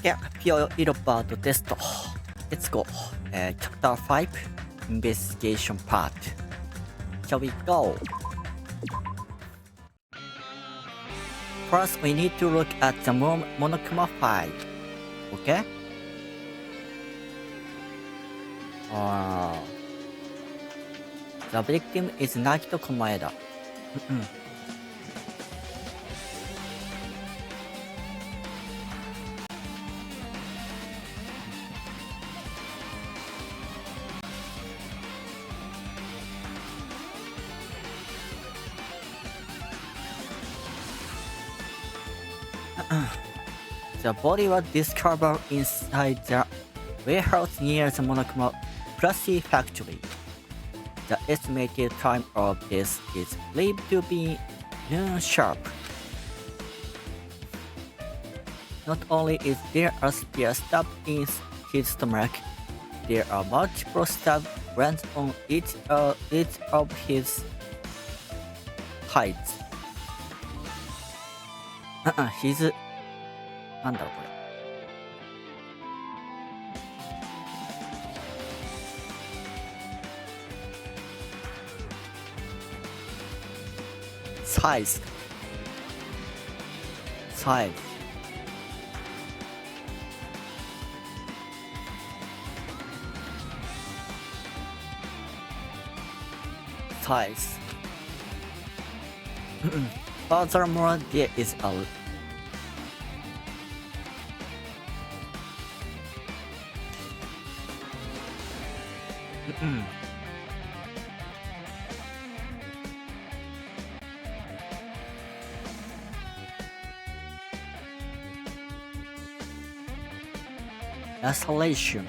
Yeah, pure Irobot test. Let's go. Chapter 5 Investigation part. Shall we go? First, we need to look at the Monokuma file. Okay? The victim is Nagito Komaeda. The body was discovered inside the warehouse near the Monokuma Plushie factory. The estimated time of this is believed to be noon sharp. Not only is there a spear stab in his stomach, there are multiple stab wounds on each of his hides. なんだろうこれ。Size. Size. Size. Furthermore, there is a laceration.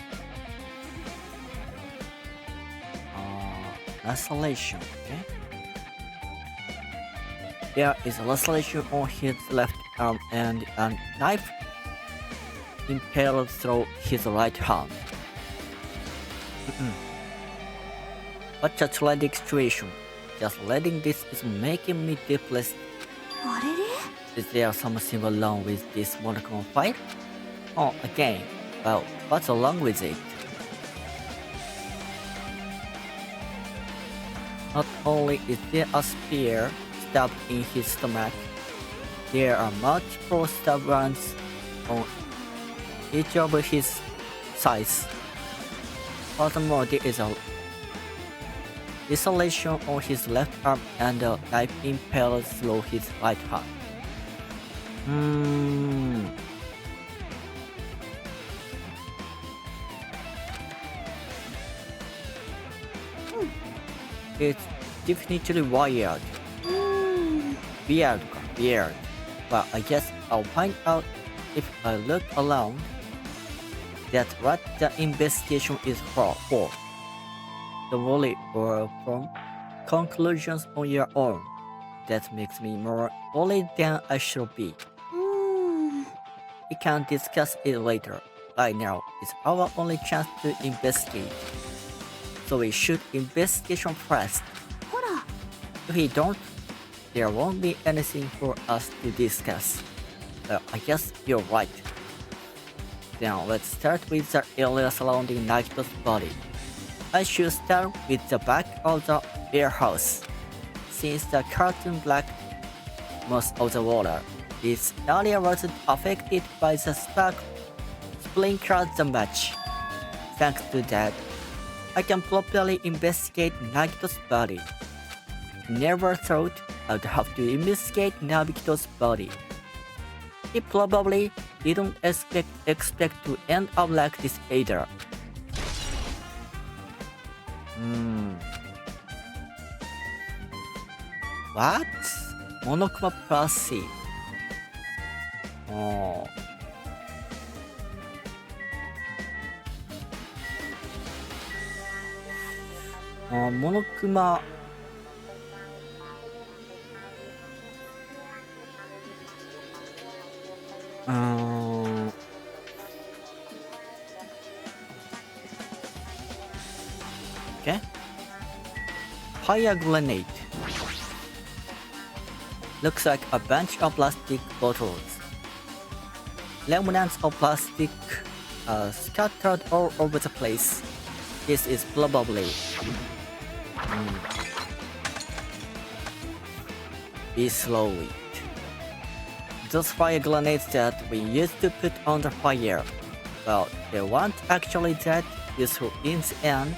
Laceration, okay? There is a laceration on his left arm and a knife impaled through his right hand. What a tragic situation. Just reading this is making me depressed. Is there something wrong with this Monokuma file? Oh, again. Well, what's wrong with it? Not only is there a spear stabbed in his stomach, there are multiple stab wounds on each of his sides. Furthermore, there is a laceration on his left arm and a knife impaled through his right hand. It's definitely weird. Weird. But I guess I'll find out if I look around. That's what the investigation is for. Don't worry or form conclusions on your own. That makes me more worried than I should be. We can discuss it later. Right now is our only chance to investigate. So we should investigation first. If we don't, there won't be anything for us to discuss. I guess you're right. Then let's start with the area surrounding Nagito's body. I should start with the back of the warehouse. Since the curtain blocked most of the water, this area wasn't affected by the sprinklers that much. Thanks to that, I can properly investigate Nagito's body. Never thought I'd have to investigate Nagito's body. He probably didn't expect to end up like this either. What? Monokuma Plushie. Monokuma. Okay. Fire grenade. Looks like a bunch of plastic bottles. remnants of plastic scattered all over the place. This is probably be slowly. Those fire grenades that we used to put on the fire. Well, they weren't actually that useful in the end.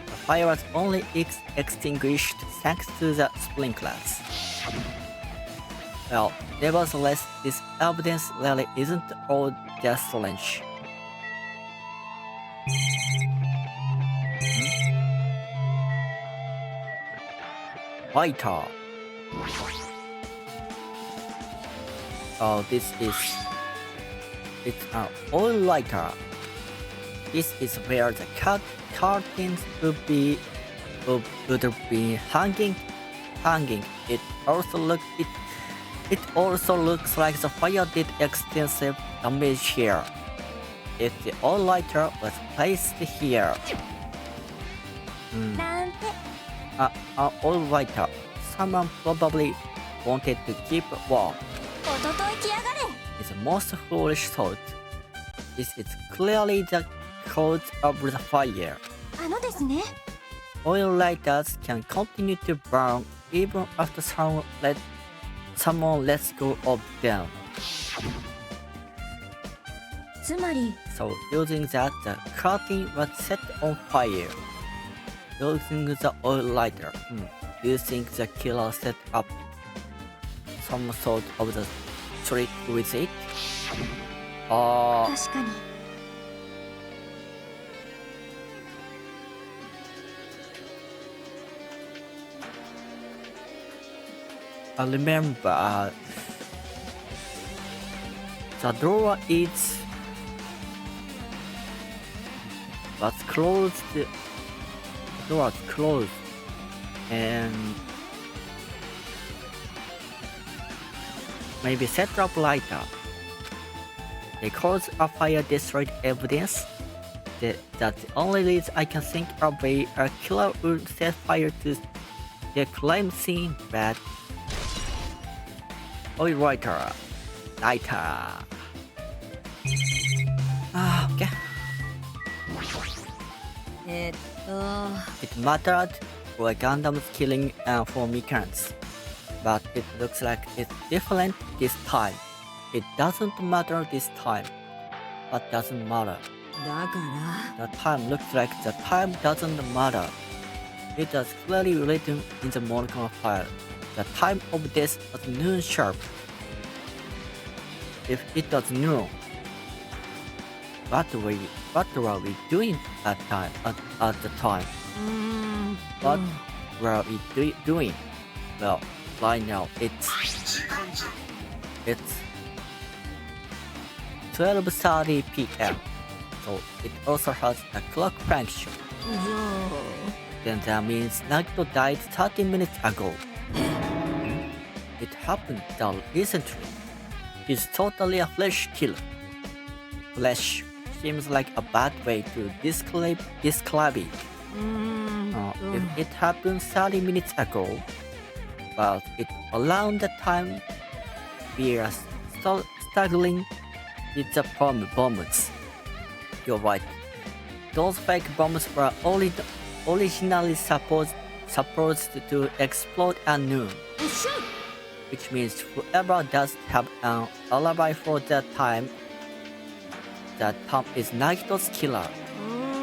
The fire was only extinguished thanks to the sprinklers. Well, nevertheless, this evidence really isn't all that strange. Lighter. Oh, it's an oil lighter. This is where the curtains would have been hanging. It also looks like the fire did extensive damage here. If the oil lighter was placed here. An oil lighter. Someone probably wanted to keep warm. It's the most foolish thought. This is clearly the cause of the fire. Oil lighters can continue to burn even after someone lets go of them. So using that, the curtain was set on fire. Using the oil lighter, do you think the killer set up some sort of the trick with it? I remember the drawer was closed. The door was closed, and maybe set up lighter. Because a fire destroyed evidence, that's the only reason I can think of where a killer would set fire to the crime scene. But oil lighter. Okay. It mattered for Gundam's killing and for Mikans, but it looks like it's different this time. It doesn't matter this time. What doesn't matter? The time looks like the time doesn't matter. It was clearly written in the molecule file. The time of death was noon sharp. If it was noon, what were we doing at the time? What were we doing? Well, right now it's 12:30 p.m. So it also has a clock function. Then that means Nagito died 30 minutes ago. It happened that recently. He's totally a flesh killer. Flesh seems like a bad way to describe it. If it happened 30 minutes ago, but it around the time we are struggling with the bombs. You're right. Those fake bombs were originally supposed to explode at noon. Which means whoever does have an alibi for that time is Nagito's killer.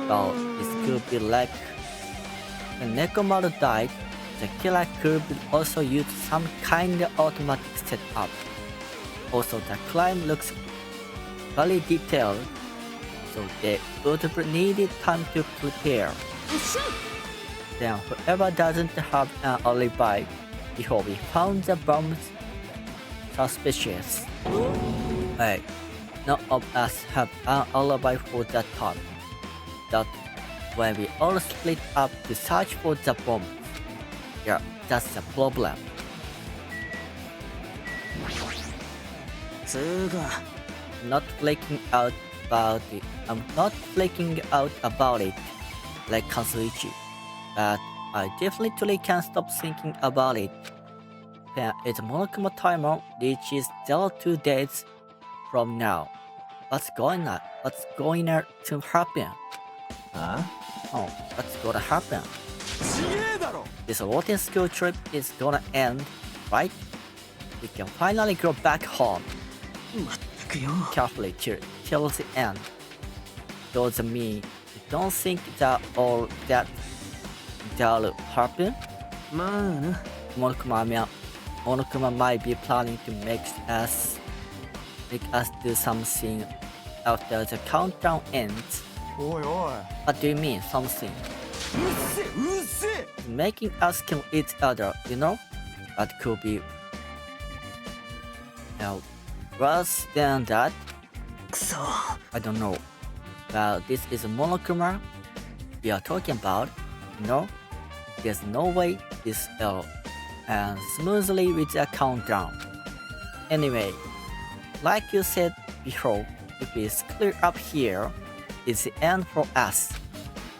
Well, this could be like when Nekomaru died, the killer could also use some kind of automatic setup. Also, the crime looks very detailed, so they would have needed time to prepare. Then whoever doesn't have an alibi before we found the bombs suspicious. Hey, none of us have an alibi for that time. That's when we all split up to search for the bombs. Yeah, that's the problem. I'm not flaking out about it like Kazuichi, but I definitely can't stop thinking about it. When its Monokuma timer reaches 02 days from now, what's going to happen? Huh? Oh, what's gonna happen? ちげえだろ This routine school trip is gonna end, right? We can finally go back home. まったくよ Carefully till the end. Does mean you don't think that all that'll happen? まあな Monokuma might be planning to make us do something after the countdown ends. おいおい What do you mean, something? うっせうっせ Making us kill each other, you know? That could be worse than that. くそ I don't know. Well, this is Monokuma we are talking about, you know? There's no way this will end smoothly with a countdown. Anyway, like you said before, if it's clear up here, it's the end for us.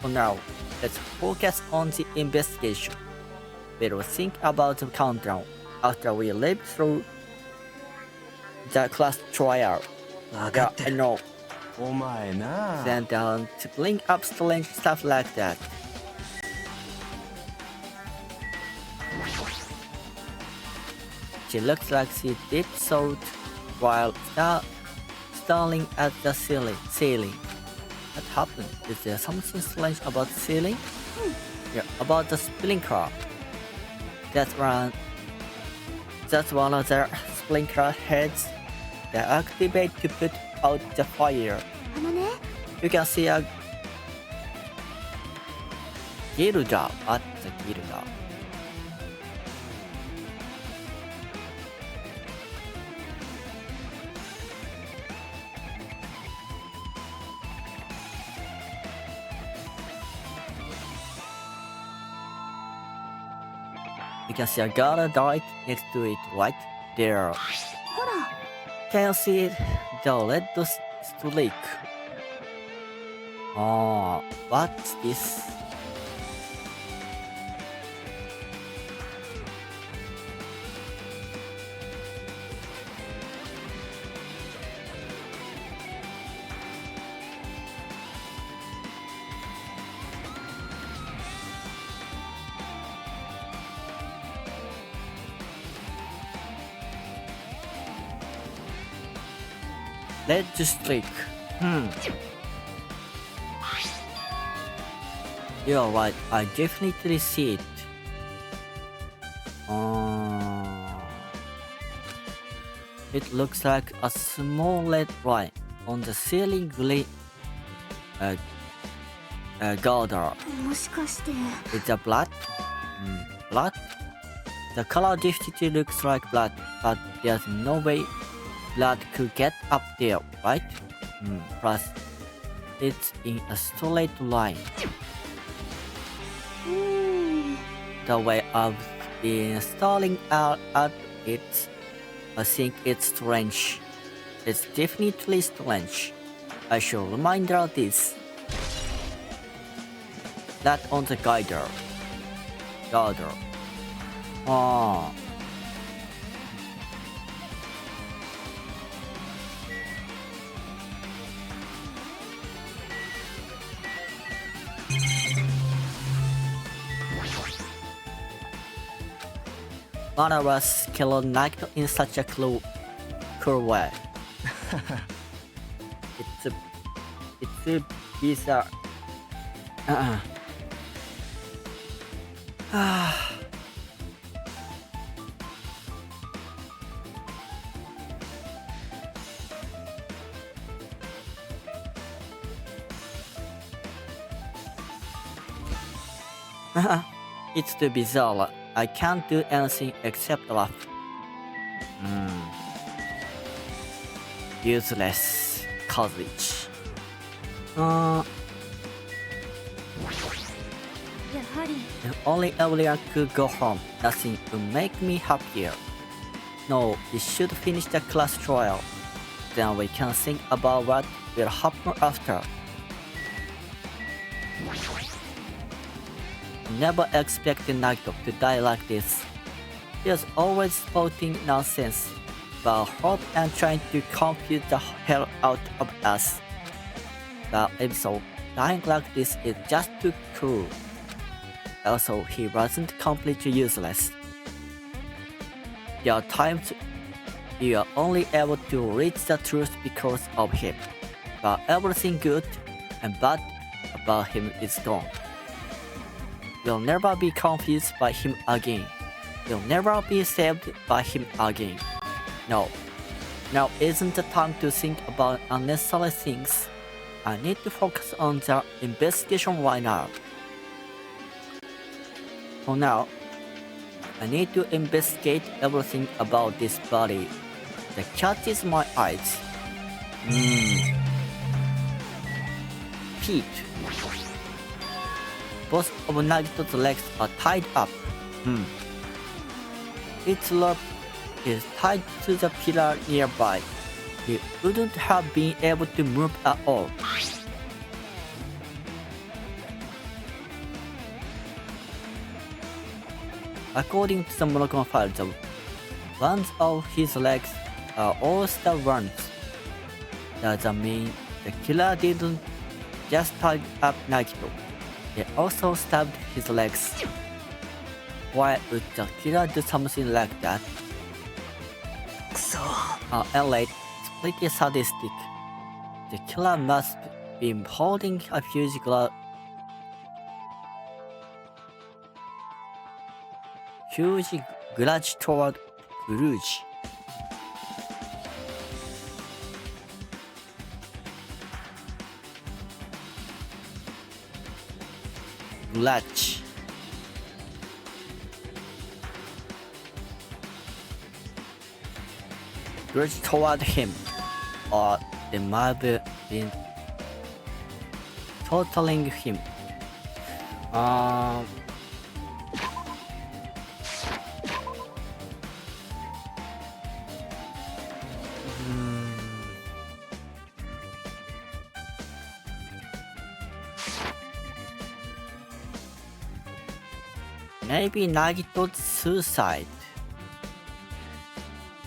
For now, let's focus on the investigation. We'll think about the countdown after we live through the class trial. 分か Yeah, って I る know. お前な Then down to bring up strange stuff like that. She looks like she did so while staring at the ceiling. What happened? Is there something strange about the ceiling? Yeah, about the sprinkler. That's one of the sprinkler heads that activate to put out the fire. あのね You can see a Gilda at the Gilda. You can see a Gilda right next to it, right there. ほら Can you see it? The red streak. Oh, what's this? Red streak. You're right, I definitely see it. It looks like a small red line on the ceiling girder. もしかして Is that blood? Blood? The color definitely looks like blood, but there's no way blood could get up there, right? Plus, it's in a straight line. うーん The way I've been staring out at it, I think it's strange. It's definitely strange. I should remind her of this. That on the girder. Oh. Mana was killed not in such a cool way. It's a bizarre. It's too bizarre. I can't do anything except laugh. Useless courage. やはり If only everyone could go home, nothing would make me happier. No, we should finish the class trial. Then we can think about what will happen after. never expected Nagito to die like this. He was always spouting nonsense about hope and trying to confuse the hell out of us. But also, dying like this is just too cool. Also, he wasn't completely useless. There are times you are only able to reach the truth because of him, but everything good and bad about him is gone. You'll never be confused by him again. You'll never be saved by him again. No, now isn't the time to think about unnecessary things. I need to focus on the investigation right now. For now, I need to investigate everything about this body that catches my eyes. Feet. Both of Nagito's legs are tied up. Its rope is tied to the pillar nearby. He wouldn't have been able to move at all. According to the Moroccan files, ones of his legs are all stabbed ones. Does that mean the killer didn't just tie up Nagito? He also stabbed his legs. Why would the killer do something like that? Elite is pretty sadistic. The killer must be holding a huge grudge toward Grudge. Grudge toward him, or they might be totaling him. Maybe Nagito's suicide.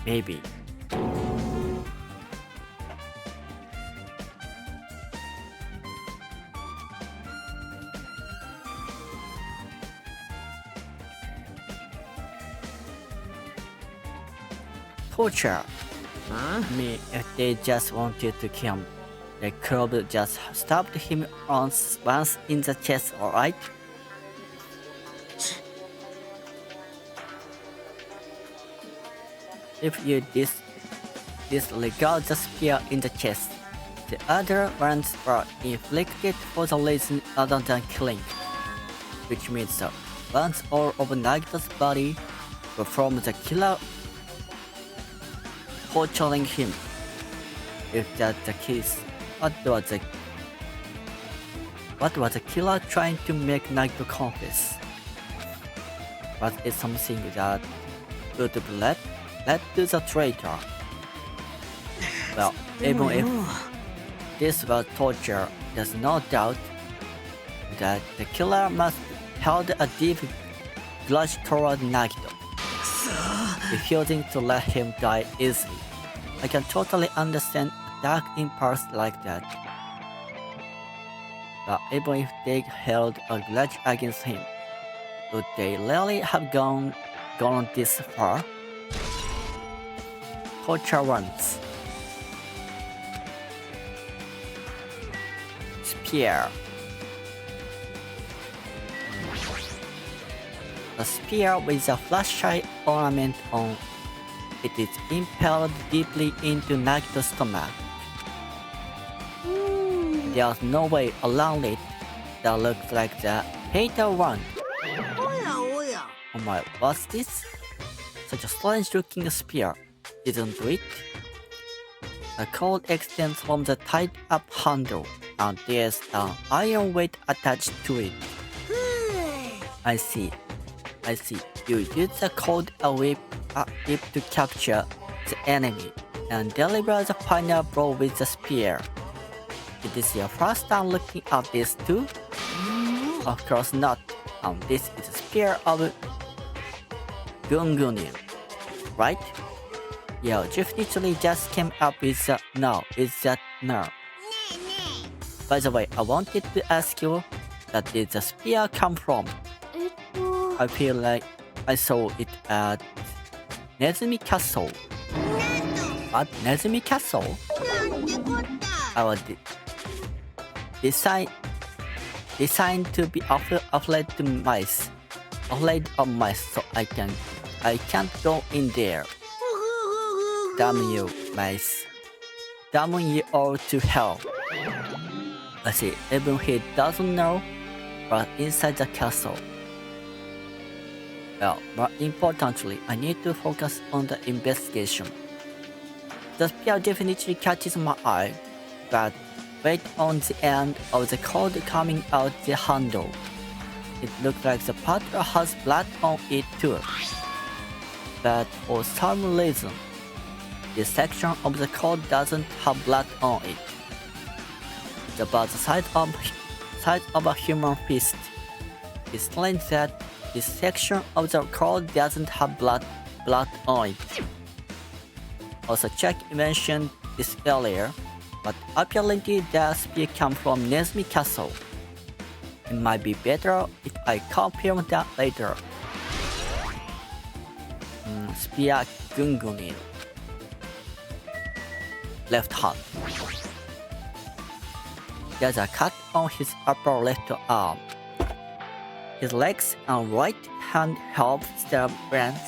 Maybe. Torture. Me, if they just wanted to kill him, they could have just stabbed him once in the chest, alright? If you disregard the spear in the chest, the other ones were inflicted for the reason other than killing, which means the ones all over Nagito's body were from the killer torturing him. If that's the case, what was the killer trying to make Nagito confess? Was it something that would have led to the traitor? Well, even if this was torture, there's no doubt that the killer must held a deep grudge toward Nagito, refusing to let him die easily. I can totally understand a dark impulse like that. But even if they held a grudge against him, would they really have gone this far? Torture once. Spear. A spear with a flashlight ornament on it is impaled deeply into Nagito's stomach. There's no way around it that looks like the fatal one. Oh my, what's this? Such a strange looking spear, isn't it? The cord extends from the tied up handle, and there's an iron weight attached to it. I see. You use the cord whip to capture the enemy and deliver the final blow with the spear. It is your first time looking at this too? Of course not. This is a spear of Gungunin, right? Yeah, definitely just came up with that now. Is that now? By the way, I wanted to ask you, that did the spear come from? えっと I feel like I saw it at Nezumi Castle. What? Nezumi Castle? Our designed to be afraid to mice. Afraid of mice, so I can't go in there. Damn you, mice. Damn you all to hell. I see, even he doesn't know what's inside the castle. Well, more importantly, I need to focus on the investigation. The spear definitely catches my eye, but wait on the end of the cord coming out the handle. It looks like the part has blood on it too. But for some reason, this section of the cord doesn't have blood on it. It's about the size of a human fist. It's strange that this section of the cord doesn't have blood on it. Also, Chuck mentioned this earlier, but apparently the spear comes from Nezumi Castle. It might be better if I confirm that later. Spear Gungunin. Left hand. There's a cut on his upper left arm. His legs and right hand help stab brands,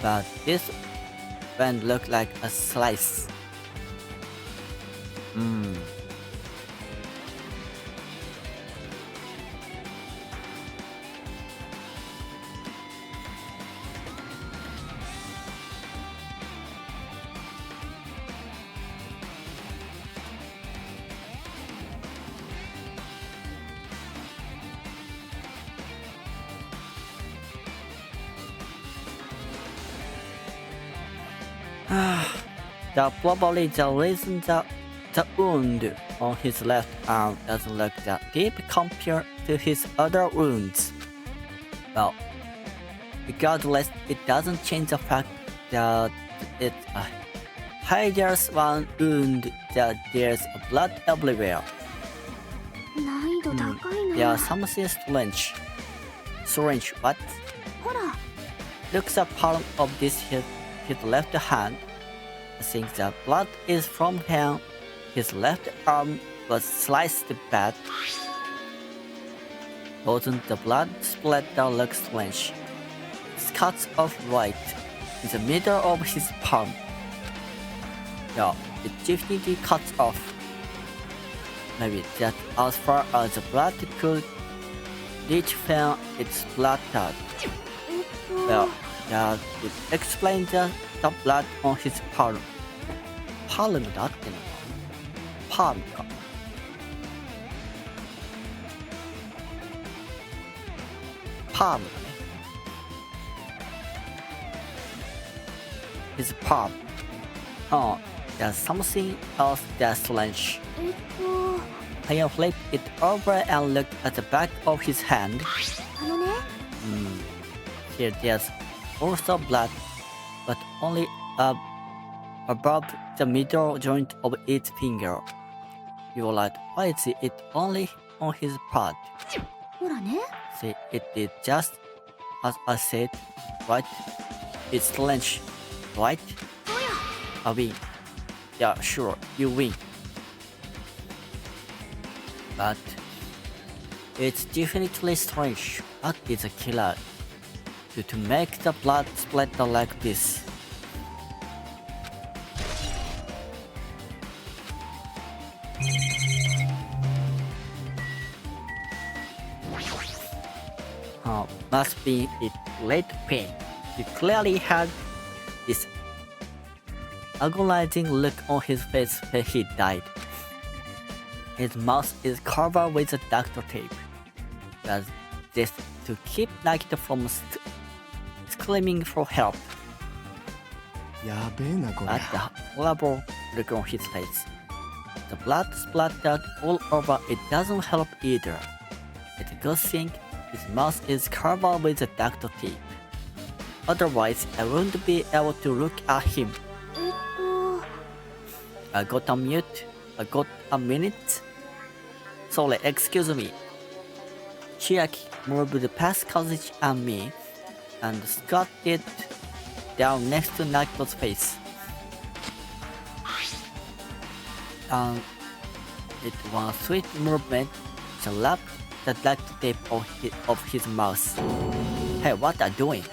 but this one looks like a slice. Probably the reason the wound on his left arm doesn't look that deep compared to his other wounds. Well, regardless, it doesn't change the fact that it's a hideous one wound that there's blood everywhere. 難易度高いな。 There's something strange. Strange what? ほら Looks the palm of his left hand. I think the blood is from him. His left arm was sliced bad. Doesn't the blood splatter look strange? It cuts off right in the middle of his palm. Yeah, it definitely cuts off. Maybe that's as far as the blood could reach when it splattered. えっと Well, that would explain the blood on his palm. Palm で合ってんのかな？ Palm か。Palm だね。His palm. Oh, there's something else that's strange. えっと I flip it over and look at the back of his hand. あのね Here there's also blood, but only above the middle joint of its finger. You're right, why is it only on his part? ほらね See, it did just as I said, right? It's strange, right? I win. Yeah, sure, you win. But it's definitely strange. What is a killer to make the blood splatter like this? Must be it late pain. He clearly had this agonizing look on his face when he died. His mouth is covered with a duct tape. Does this to keep Nagito from screaming for help. やべえなこれ At the horrible look on his face. The blood splattered all over. It doesn't help either. It's a good thing his mouth is covered with a duct tape. Otherwise, I wouldn't be able to look at him. えっと I got a mute. I got a minute. Sorry, excuse me. Chiaki moved past Kazuchi and me and squatted down next to Naruto's face. And with one swift movement, she slapped the duct tape off his mouth. Hey, what are you doing?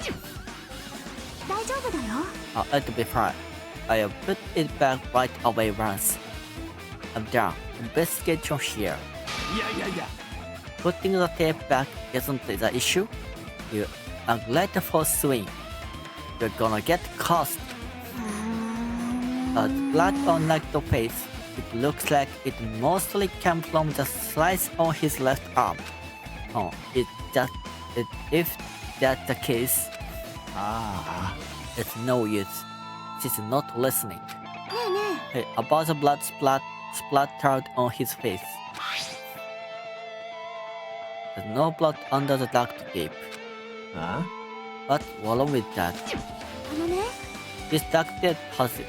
大丈夫だよ。 It'll be fine. I'll put it back right away once. I'm done. Investigation here. いやいやいや Putting the tape back isn't the issue. You are late for swing. You're gonna get cost. Blood on Naruto's face. It looks like it mostly came from the slice on his left arm. Oh, if that's the case, あ it's no use. She's not listening. ねえね Hey, about the blood splattered on his face. There's no blood under the duct tape. あ What's wrong with that? え。ね This duct tape has it.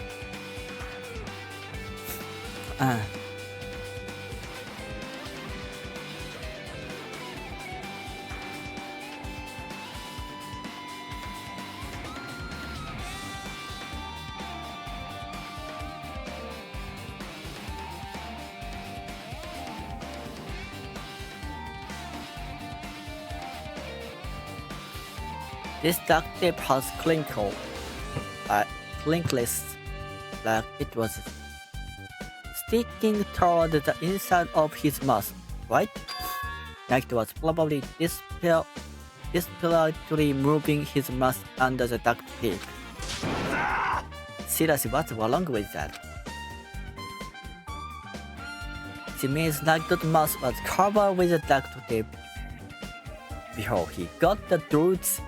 This duct tape has crinkles, like it was sticking toward the inside of his mouth, right? Like it was probably desperately moving his mouth under the duct tape. Seriously, what's wrong with that? She means Naruto's mouth was covered with the duct tape before he got the roots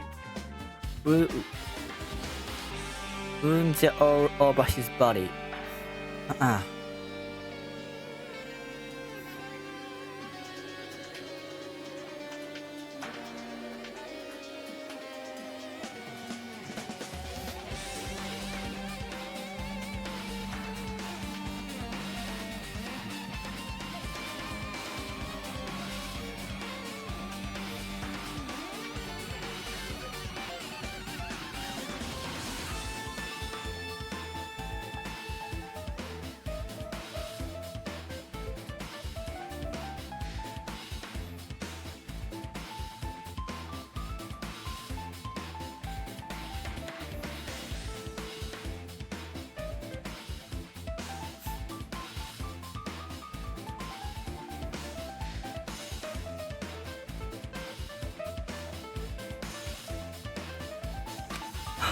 wounds all over his body.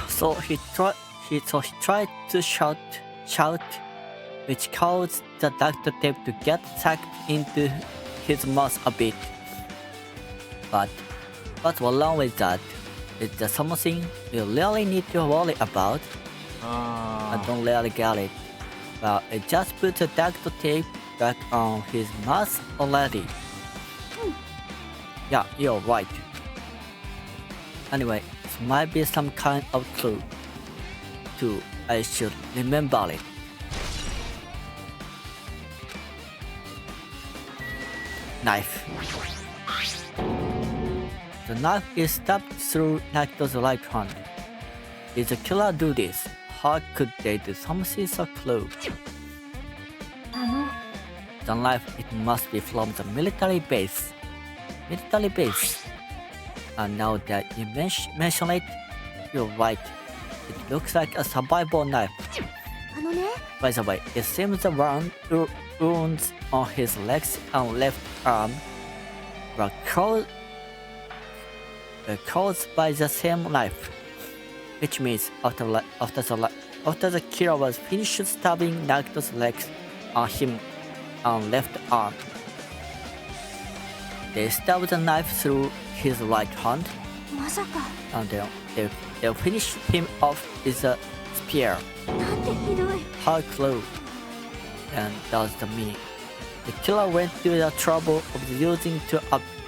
So he tried to shout, which caused the duct tape to get sucked into his mouth a bit. But what's wrong with that? Is there something you really need to worry about? あ I don't really get it. But I just put the duct tape back on his mouth already. Yeah, you're right. Anyway, this might be some kind of clue. Too, I should remember it. Knife. The knife is stabbed through Naruto's right hand. Did the killer do this? How could they do something so cruel? え。The knife, it must be from the military base. And now that you mention it, you're right. It looks like a survival knife. ね By the way, it seems the wounds on his legs and left arm were caused by the same knife. Which means after the killer was finished stabbing Naruto's legs on him and left arm, they stabbed the knife through his right hand, まさか。 and they finished him off with a spear. なんてひどい。 How cruel. And does the mean the killer went through the trouble of using two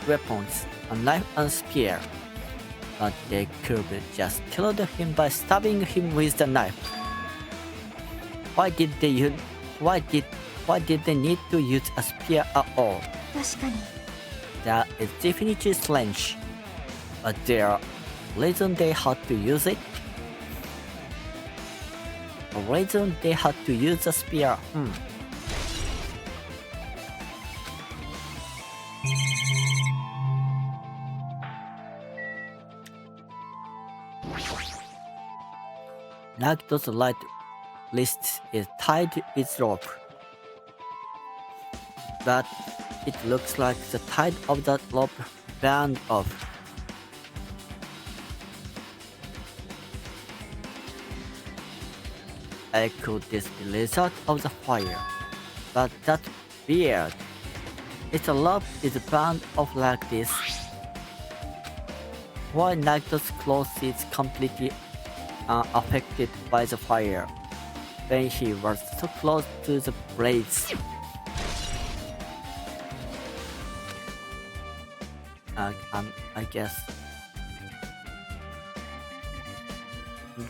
weapons a knife and spear, but they could just killed him by stabbing him with the knife. Why did they need to use a spear at all? 確かに That is definitely strange. But there reason they had to use it? A reason they had to use a spear? Nagito's right wrist is tied with rope, but it looks like the tide of that rope burned off. Could this be the result of the fire? But that's weird. If the rope is burned off like this, why Nagito's clothes is completely unaffected by the fire when he was so close to the blaze? I guess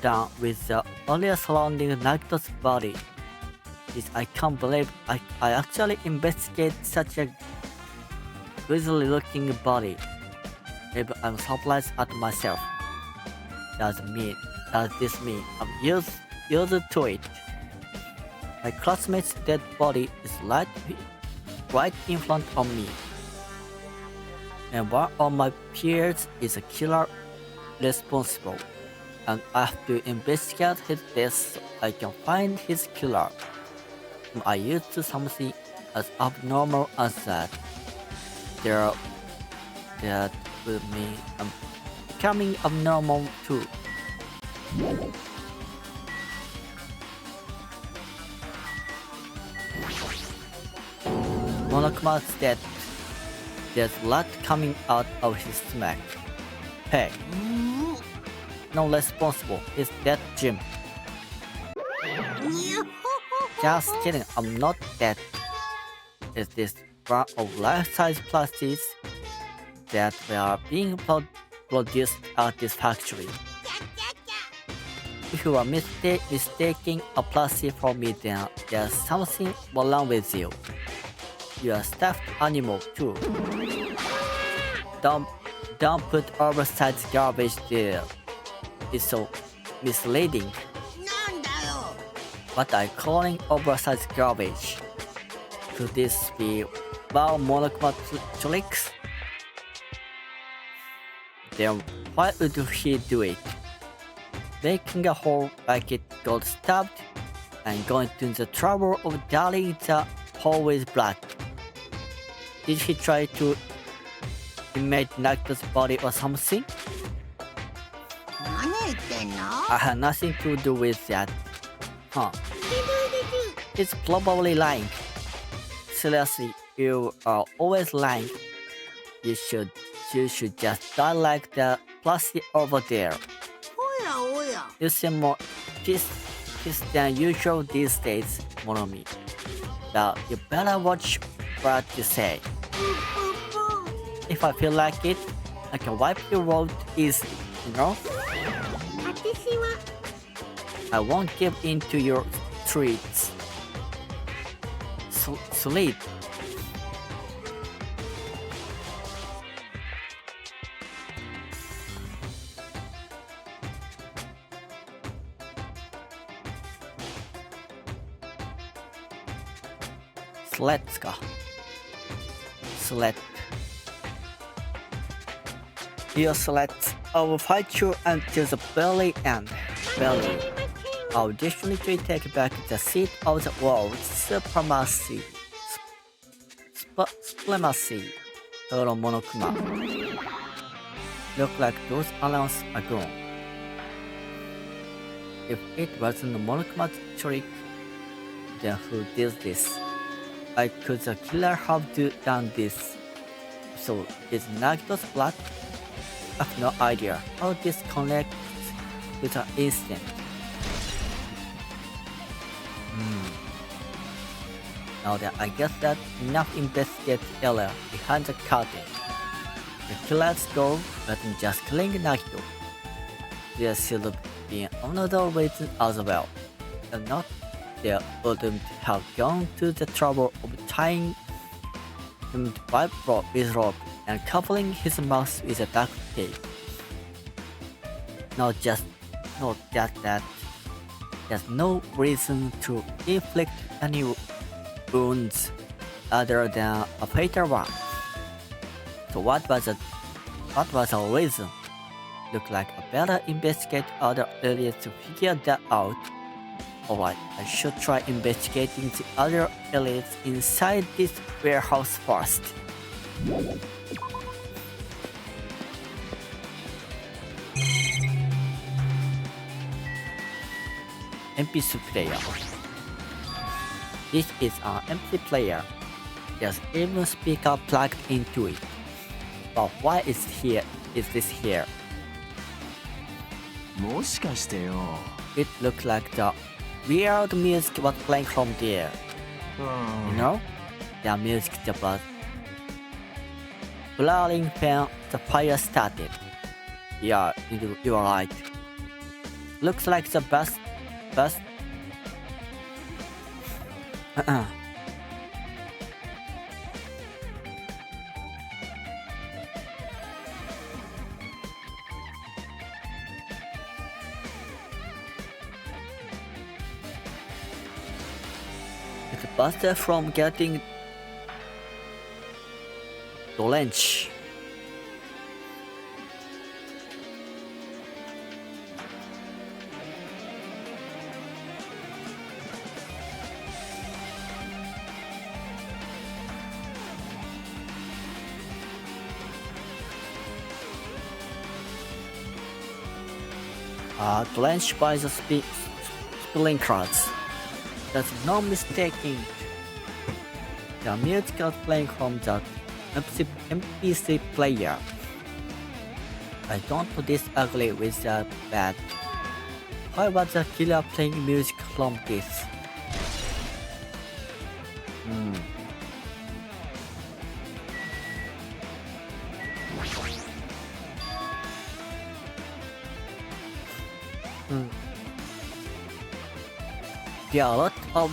done with the area surrounding Nagito's body. I can't believe I actually investigate such a grisly looking body. Maybe I'm surprised at myself. Does this mean I'm used to it? My classmate's dead body is right in front of me. And one of my peers is a killer responsible. And I have to investigate his death so I can find his killer. Am I used to something as abnormal as that? That will mean I'm becoming abnormal too. Monokuma's dead. There's blood coming out of his stomach. Hey. No responsible. It's dead, Jim. Just kidding, I'm not dead. Is this one of life-size plastics that were being produced at this factory? If you are mistaking a plastic for me, then there's something wrong with you. You are a stuffed animal too. Don't put oversized garbage there. It's so misleading. What are you calling oversized garbage? Could this be Bao Monokuma tricks? Then why would he do it? Making a hole like it got stabbed and going to the trouble of dyeing the hole with blood. Did he try to imitate Nagito's body or something? I had nothing to do with that. Huh. It's probably lying. Seriously, you are always lying. You should just die like the plastic over there. You seem more pissed than usual these days, Monomi. Now you better watch what you say. If I feel like it, I can wipe your road easily, you know? I won't give in to your treats. Sleep. Sledsか。Sled. Your sleds, I will fight you until the very end. Belly. I'll definitely take back the seat of the world's supremacy. Supremacy. Hello, Monokuma. Look like those alarms are gone. If it wasn't Monokuma's trick, then who did this? Why could the killer have done this? So, is Nagito's blood? I have no idea how this connects with the incident. Now that I guess that enough investigate area behind the curtain. The killer's goal wasn't just killing Nagito. There should be another reason as well. If not, they wouldn't have gone to the trouble of tying him with rope and covering his mouth with a duct tape. Not just that, there's no reason to inflict any wounds other than a fatal one. So what was the reason? Look like I better investigate other areas to figure that out. Alright, I should try investigating the other areas inside this warehouse first. NPC player. This is an empty player. There's even speaker plugged into it. But why is this here? もしかしてよ。 It looked like the weird music was playing from there. You know? The music that was blaring when the fire started. Yeah, you are right. Looks like the bus. It's busted from getting the lunch. Drenched by the spilling crowds. There's no mistaking. The music is playing from the NPC player. I don't disagree with that, but why was the killer playing music from this? There are a lot of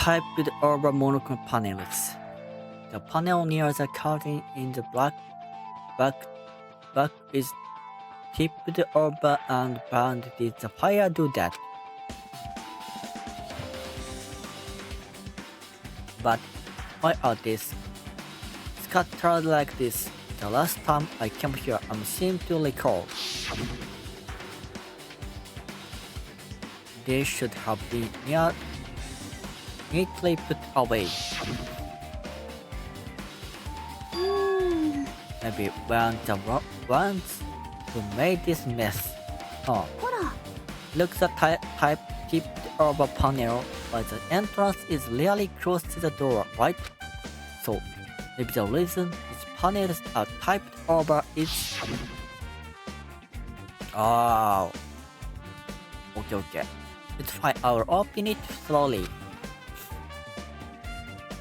typed over monochrome panels. The panel near the curtain in the back is tipped over and burned. Did the fire do that? But why are these scattered like this? The last time I came here, I seem to recall. They should have been neatly put away. Maybe when the ones who made this mess. Oh, look the type tipped over panel, but the entrance is really close to the door, right? So maybe the reason these panels are typed over is. Oh, okay. It's fine, I'll open it slowly.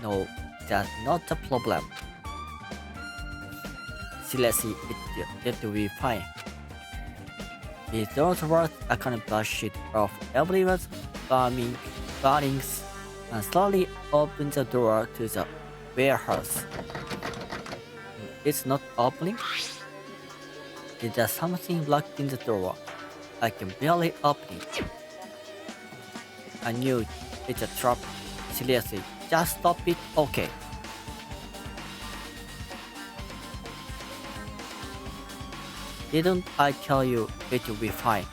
No, that's not the problem. Seriously, it will be fine. With those words, I can brush it off everyone's burnings and slowly open the door to the warehouse. It's not opening. Is there something locked in the door? I can barely open it. I knew it's a trap. Seriously, just stop it, okay? Didn't I tell you it will be fine?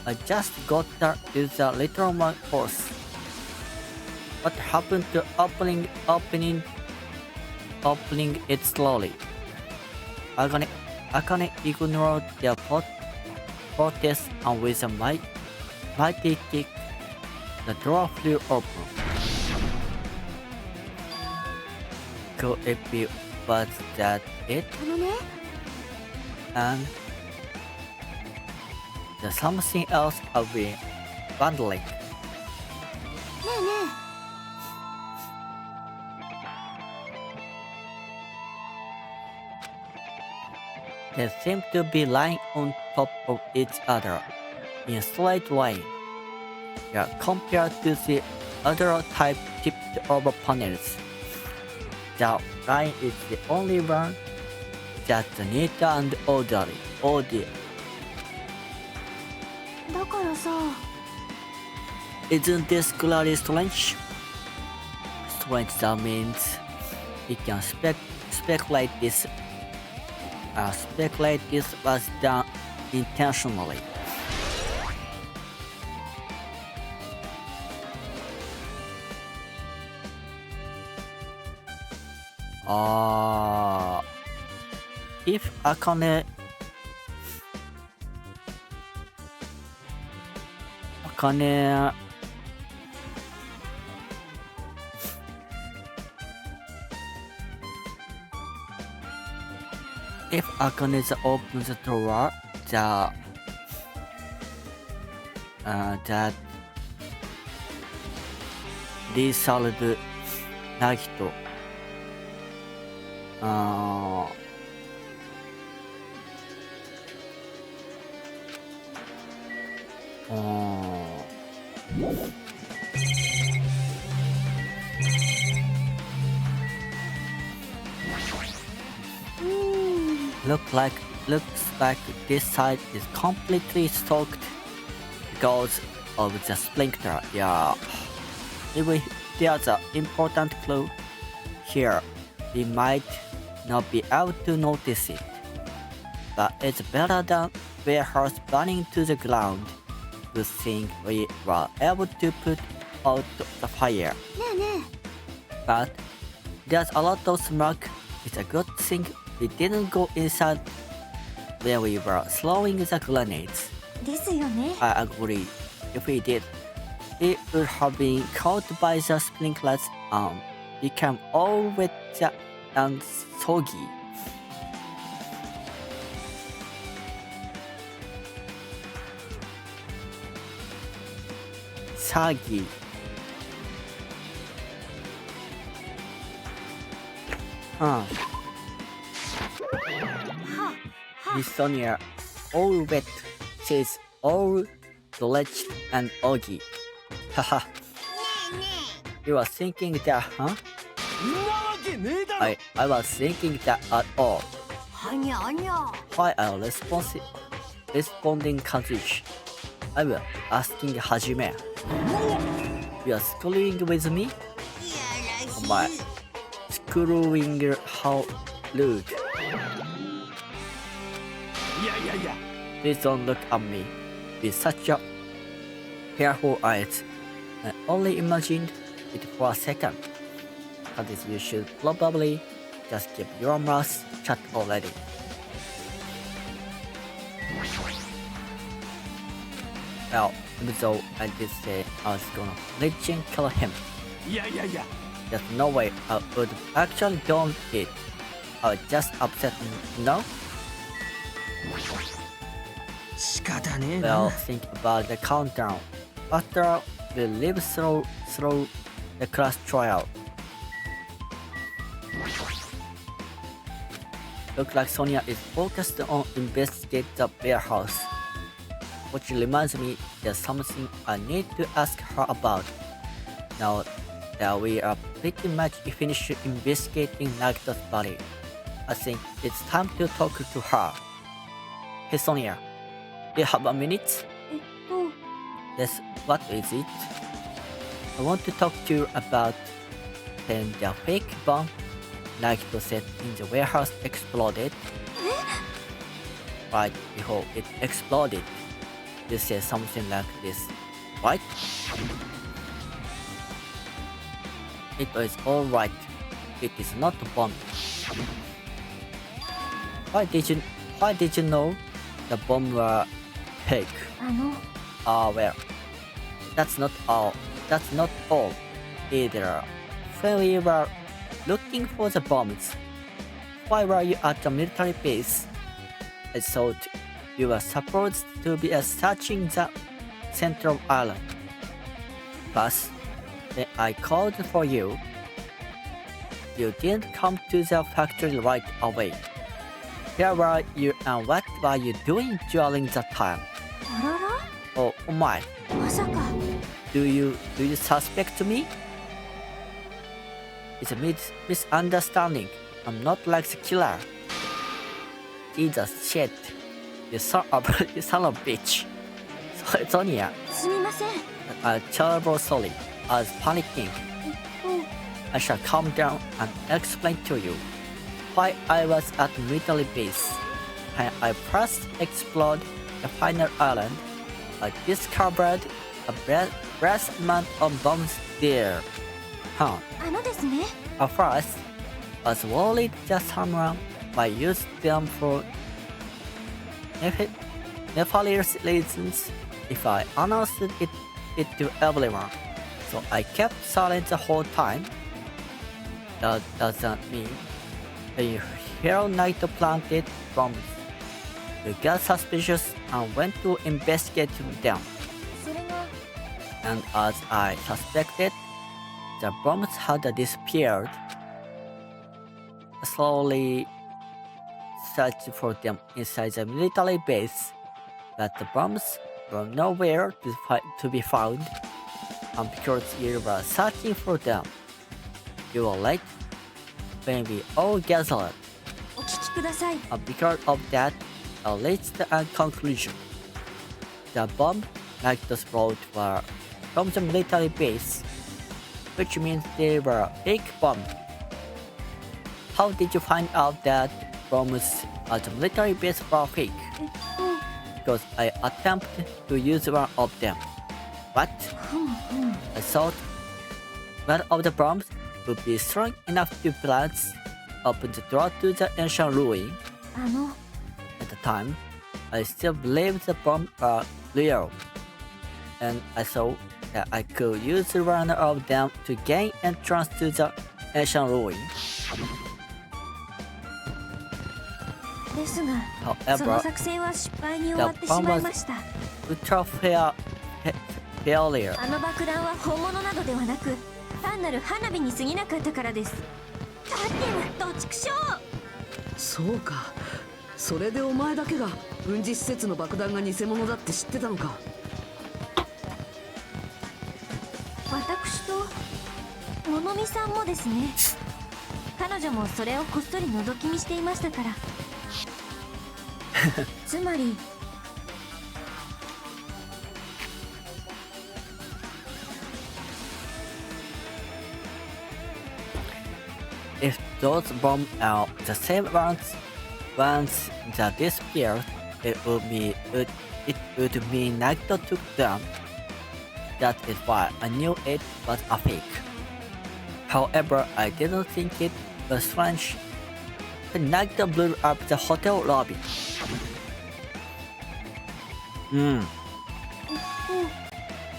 I just got there with the little man horse. What happened to opening it slowly? I can ignore their protest, and with a mighty kick, the door flew open. Could it be was that it? And there's something else I've been bundling. They seem to be lying on top of each other in a straight line. Yeah, compared to the other type tipped over panels, the line is the only one that's neat and orderly. だからさ、 Isn't this clearly strange? Strange, that means we can speculate this was done intentionally. If Akane if Akane opens the door, that resolve Nagito. Looks like this side is completely soaked because of the sprinkler. Yeah. If there's an important clue here, we might not be able to notice it. But it's better than warehouse burning to the ground. Good thing we were able to put out the fire. ねえね But there's a lot of smoke. It's a good thing we didn't go inside when we were throwing the grenades. え、ですよね。 I agree. If we did, it would have been caught by the sprinklers and become all wet and soggy. Saggy. Huh. は、 Miss Sonia, all wet, says all drenched and oggy. Haha. You are thinking that, huh? んなわけねえだろ I was thinking that at all. はにゃはにゃ。 Why are responding Kazushi? I was asking Hajime. You are screwing with me? いやらしい。 My screwing how rude. いやいやいや Please don't look at me with such a careful eyes. I only imagined it for a second. But you should probably just keep your mouth shut already. Well, even though I did say I was gonna lynching kill him, いやいやいや there's no way I would actually done it. I was just upset, no? 仕方ねえな Well, think about the countdown. After we live through the class trial. Looks like Sonia is focused on investigate the warehouse. Which reminds me there's something I need to ask her about. Now that we are pretty much finished investigating Nagito's body, I think it's time to talk to her. Hey Sonia, do you have a minute? えっと、 Yes, what is it? I want to talk to you about when the fake bomb Nagito set in the warehouse exploded. Right before it exploded, you said something like this, right? It is alright. It is not a bomb. Why did you know the bomb were fake? あの、 Well, that's not all. That's not all either. When we were looking for the bombs, why were you at the military base? I thought you were supposed to be searching the central island. But when I called for you, you didn't come to the factory right away. Where were you and what were you doing during that time? あらら Oh my, まさか do you suspect me? It's a misunderstanding. I'm not like the killer. Jesus shit. You son of bitch. Sonia, すみません terrible sorry. I was panicking. I shall calm down and explain to you why I was at military base. When I first explored the final island, I discovered a vast amount of bombs there. Huh. あのですね At first, I was worried that someone might use them for nefarious reasons if I announced it to everyone. So I kept silent the whole time. That doesn't mean a hero knight planted bombs. You got suspicious and went to investigate them. それが And as I suspected, the bombs had disappeared. I slowly searched for them inside the military base, but the bombs were nowhere to be found. And because you were searching for them, you were late when we all gathered. お聞きください And because of that, I reached a conclusion. The bomb Knights brought were from the military base, which means they were fake bombs. How did you find out that bombs at the military base were fake? えっと Because I attempted to use one of them. What? ふんふん I thought one of the bombs would be strong enough to blast open the door to the ancient ruin. あの At the time, I still believed the bombs were real, and I thought that I could use one of them to gain entrance to the ancient ruin. ですがそ However, の作戦は失敗に終わってしまいました ultra failure. あの爆弾は本物などではなく単なる花火に過ぎなかったからですだってどちくしょうそうか、それでお前だけが軍事施設の爆弾が偽物だって知ってたのか。私と物見さんもですね彼女もそれをこっそり覗き見していましたからつまり If those bombs are the same ones that disappeared, it would mean Nagito took them. That is why I knew it was a fake. However, I didn't think it was strange when Nagito blew up the hotel lobby.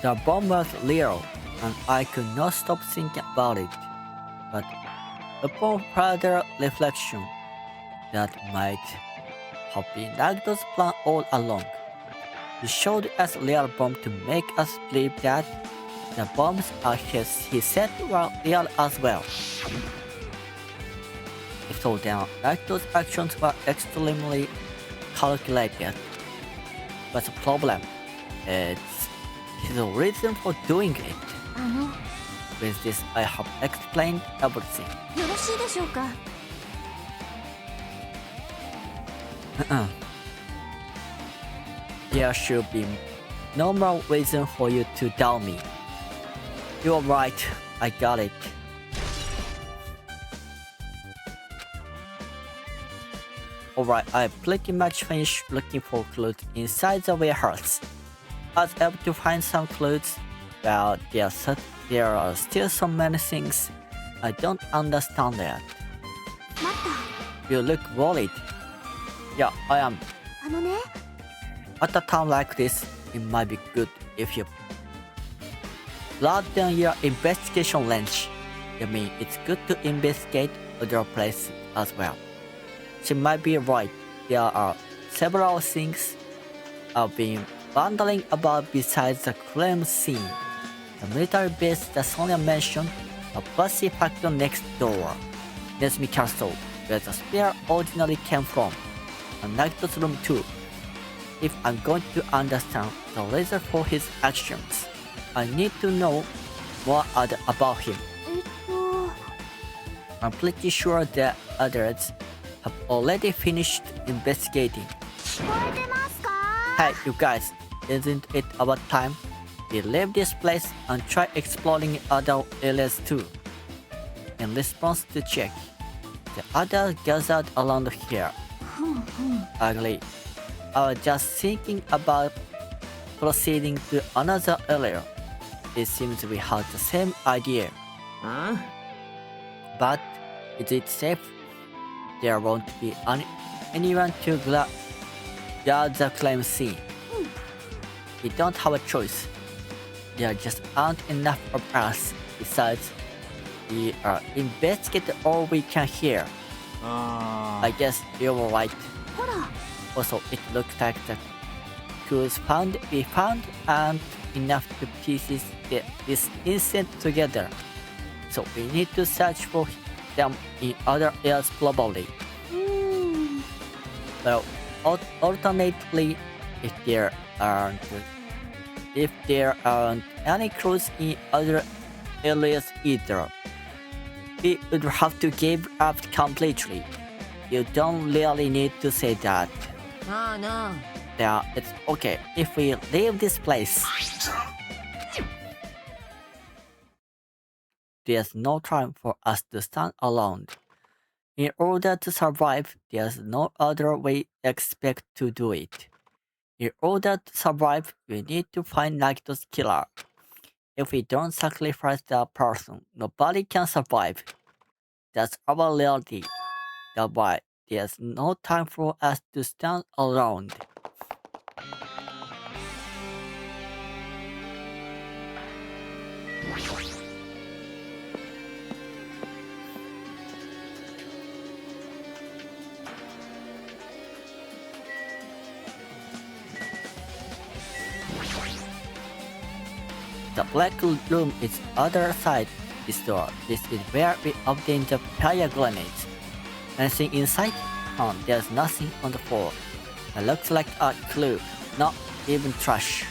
The bomb was real, and I could not stop thinking about it. But upon further reflection, that might have been Nagito's plan all along. He showed us a real bomb to make us believe that the bombs he said were real as well. If so, then Nagito's actions were extremely calculated. But the problem is his reason for doing it. あの With this, I have explained everything. よろしいでしょうか There should be no more reason for you to doubt me. You're right, I got it. Alright, I pretty much finished looking for clues inside the warehouse. I was able to find some clues, but there are still so many things I don't understand yet. 待っ You look worried. Yeah, I am. たあのね At a time like this, it might be good if you broaden your investigation range. I mean, it's good to investigate other places as well. She might be right. There are several things I've been wondering about besides the crime scene. The military base that Sonia mentioned, a Pussy factory next door, Nesmi Castle, where the spear originally came from, and Nagito's room too. If I'm going to understand the reason for his actions, I need to know more about him. えっと I'm pretty sure the others have already finished investigating. 聞こえてますか Hey, you guys, isn't it about time we leave this place and try exploring other areas too? In response to check, the others gathered around here. ふんふん Ugly. I was just thinking about proceeding to another area. It seems we had the same idea. あ But is it safe? There won't be anyone to guard the crime scene. We don't have a choice. There just aren't enough of us. Besides, we are investigating all we can here. あ I guess you were right. ほら Also, it looks like the clues we found aren't enough to pieces this incident together. So we need to search for them in other areas probably. うーん Well, alternately, if there aren't any clues in other areas either, we would have to give up completely. You don't really need to say that. なあなあ Yeah, it's okay if we leave this place. There's no time for us to stand alone. In order to survive, there's no other way expect to do it. In order to survive, we need to find Nagito's killer. If we don't sacrifice that person, nobody can survive. That's our reality. That's why there's no time for us to stand alone. The black room is other side this door. This is where we obtain the fire grenades. Anything inside? There's nothing on the floor. It looks like a clue, not even trash.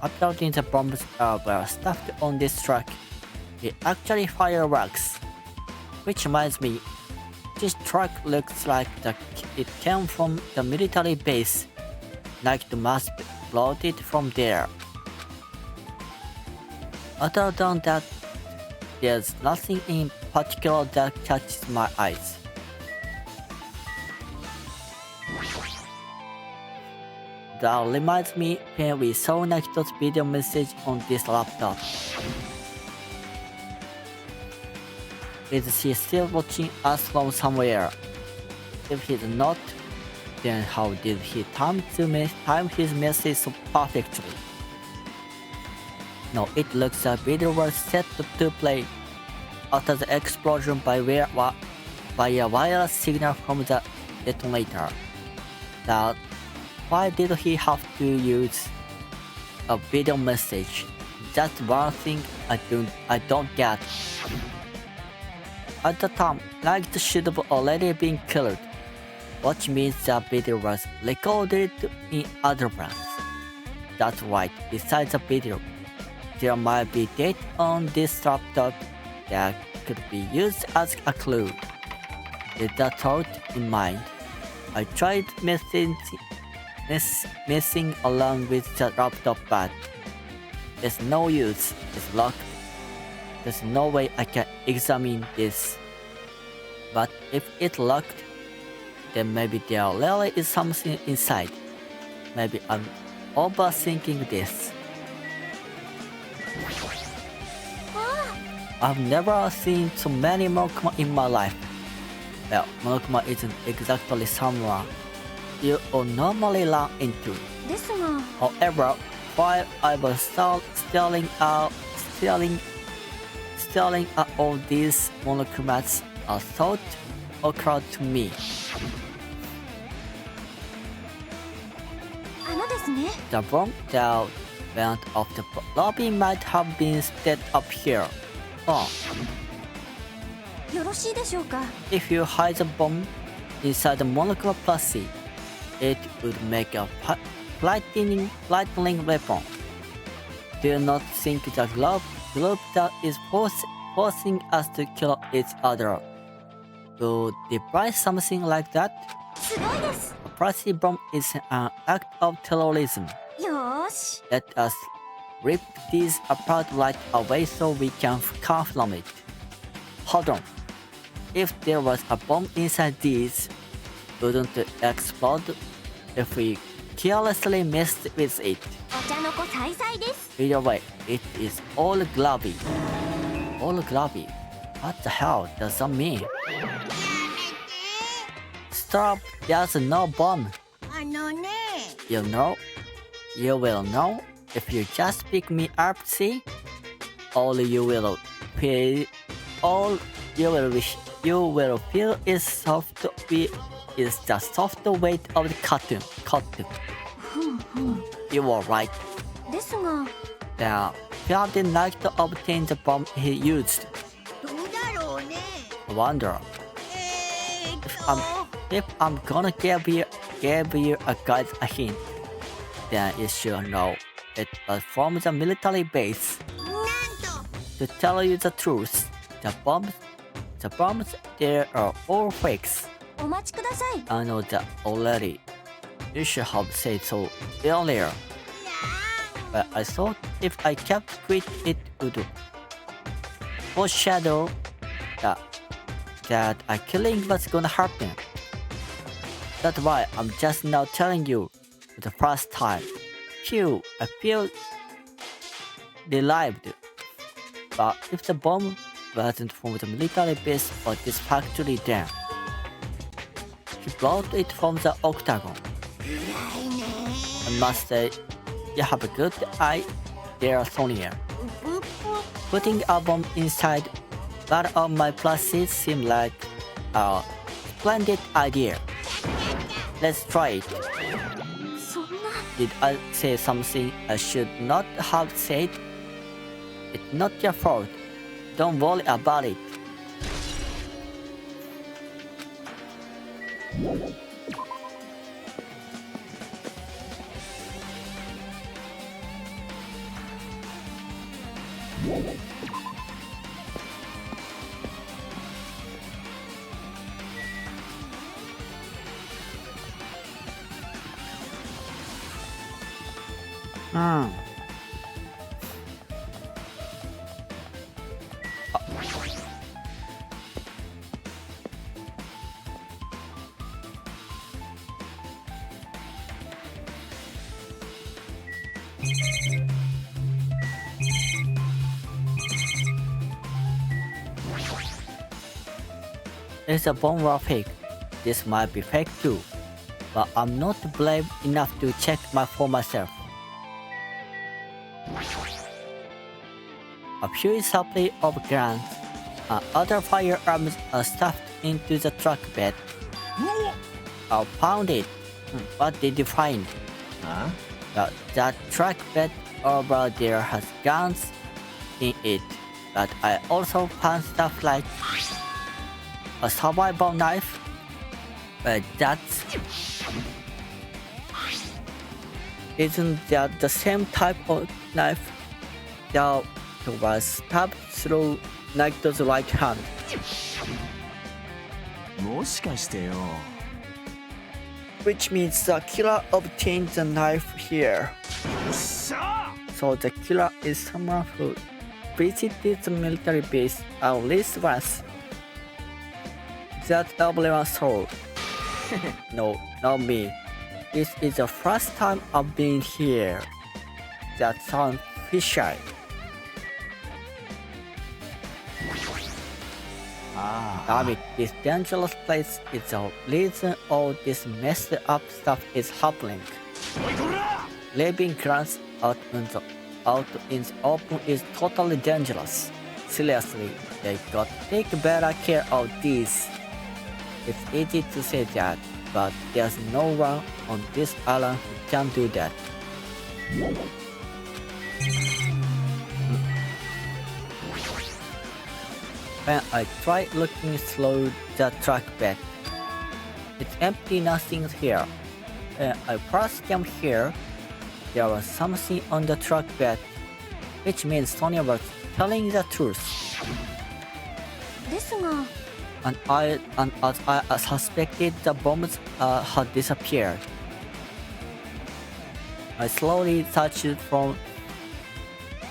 Apparently the bombs were stuffed on this truck. It actually fireworks. Which reminds me, this truck looks like it came from the military base. Like it must be loaded from there. Other than that, there's nothing in particular that catches my eyes. That reminds me when we saw Nagito's video message on this laptop. Is he still watching us from somewhere? If he's not, then how did he time his message so perfectly? No, it looks the video was set to play after the explosion by a wireless signal from the detonator. That why did he have to use a video message? That's one thing I don't get. At the time, Nagito should have already been killed, which means the video was recorded in advance. That's right, besides the video, there might be data on this laptop that could be used as a clue. With that thought in mind, I tried messing along with the laptop, but it's no use, it's locked. There's no way I can examine this. But if it's locked, then maybe there really is something inside. Maybe I'm overthinking this. I've never seen so many Monokuma in my life. Well, Monokuma isn't exactly someone you would normally run into. ですが However, while I was staring at all these Monokumas, a thought occurred to me. ですね The bomb that went off the lobby might have been set up here. よろしいでしょうか。 If you hide the bomb inside the molecular plastic, it would make a lightning weapon. Do you not think the globe that is forcing us to kill each other will devise something like that? すごいです。 A plastic bomb is an act of terrorism. よーし。 Let us rip these apart right away so we can come from it. Hold on. If there was a bomb inside these, wouldn't it explode if we carelessly messed with it? お茶の子さいさいです。 Either way, it is all gravy. All gravy? What the hell does that mean? Stop! There's no bomb. あのね You know? You will know if you just pick me up, see? All you will feel is the soft weight of the cotton. ふんふん。 You were right. ですが、 Then, how did Knight obtain the bomb he used? どうだろうね I wonder. えーっ If I'm gonna give you a guide a hint, then you should know it was from the military base. なんと To tell you the truth, the bombs there are all fakes. お待ちください。 I know that already. You should have said so earlier. But I thought if I kept quiet, it would foreshadow that a killing was gonna happen. That's why I'm just now telling you for the first time. Phew, I feel relieved. But if the bomb wasn't from the military base or this factory, then he brought it from the octagon. 暗いね I must say, you have a good eye there, Sonia. ぷっぷ Putting a bomb inside one of my pluses seemed like a splendid idea. Let's try it. そんな。 Did I say something I should not have said? It's not your fault. Don't worry about it. It's a bomb were fake. This might be fake too, but I'm not brave enough to check for myself. A few supply of guns and other firearms are stuffed into the truck bed. I found it. What did you find? あ That truck bed over there has guns in it, but I also found stuff like a survival knife. But isn't that the same type of knife that was stabbed through Knight's right hand? もしかしてよ Which means the killer obtained the knife here. っしゃ So the killer is someone who visited the military base at least once. That everyone saw. No, not me. This is the first time I've been here. That sounds fishy. あ Damn it, this dangerous place is the reason all this messed up stuff is happening. おいこら Leaving guns out in the open is totally dangerous. Seriously, they got to take better care of these. It's easy to say that, but there's no one on this island who can do that. When I try looking through the truck bed, it's empty, nothing's here. When I press them here, there was something on the truck bed, which means Sonia was telling the truth. ですが And as I suspected, the bombs had disappeared. I slowly searched from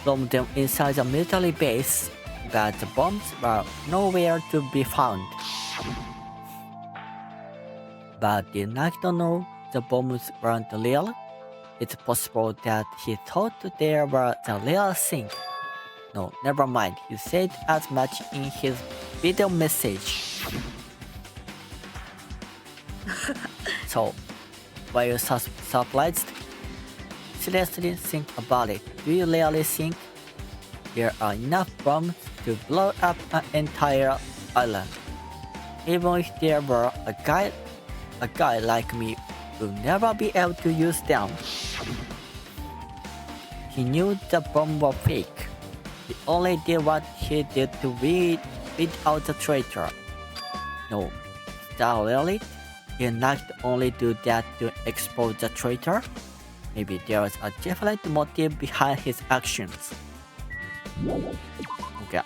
them inside the military base, but the bombs were nowhere to be found. But did Nagito know the bombs weren't real? It's possible that he thought they were the real thing. No, never mind. He said as much in his video message. So, were you surprised? Seriously think about it. Do you really think there are enough bombs to blow up an entire island? Even if there were a guy like me would never be able to use them. He knew the bomb was fake. He only did what he did to weed out the traitor. No, is that really? Did not only do that to expose the traitor? Maybe there was a different motive behind his actions. Okay.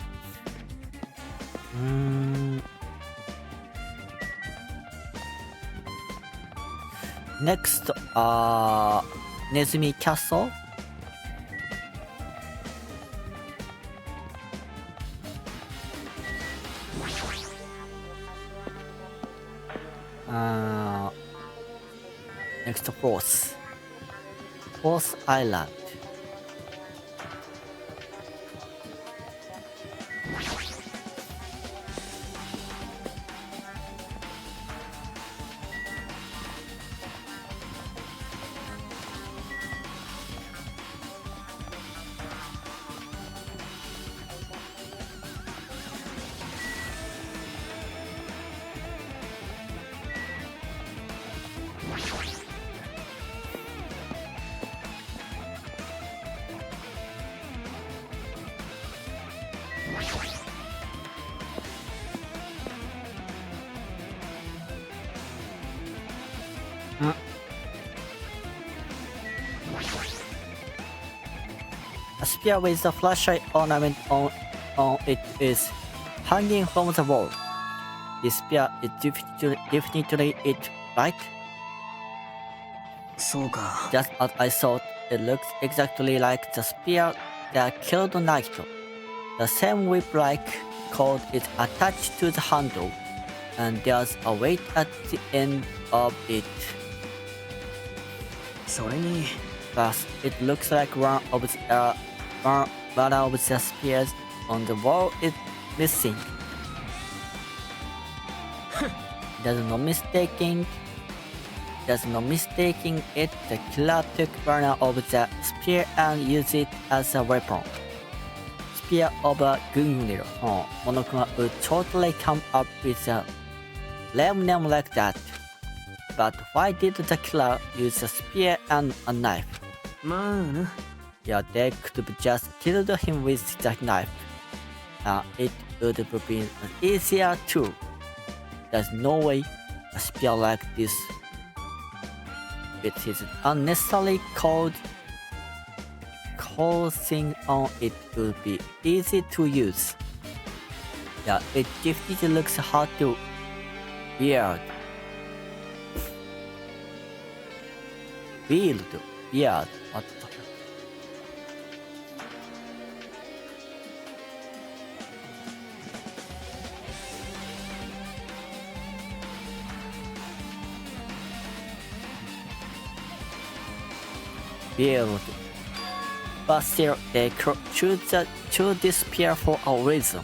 Next, Nezumi Castle. Next, Fourth Island. A spear with a flashlight ornament on it is hanging from the wall. This spear is definitely it, right? そうか。 Just as I thought, it looks exactly like the spear that killed Nagito. The same whip-like cord is attached to the handle, and there's a weight at the end of it. それに Plus, it looks like one of the spears on the wall is missing. There's no mistaking it. The killer took one of the spear and used it as a weapon. Spear of a gungnil. Monokuma would totally come up with a lame name like that. But why did the killer use a spear and a knife? まあな。 Yeah, they could have just killed him with the knife. It would have been easier too. There's no way a spear like this with his unnecessarily cold thing on it would be easy to use. Yeah, it definitely looks hard to wield. Weird. What the fuck? Weird. But still, they choose this spear for a reason.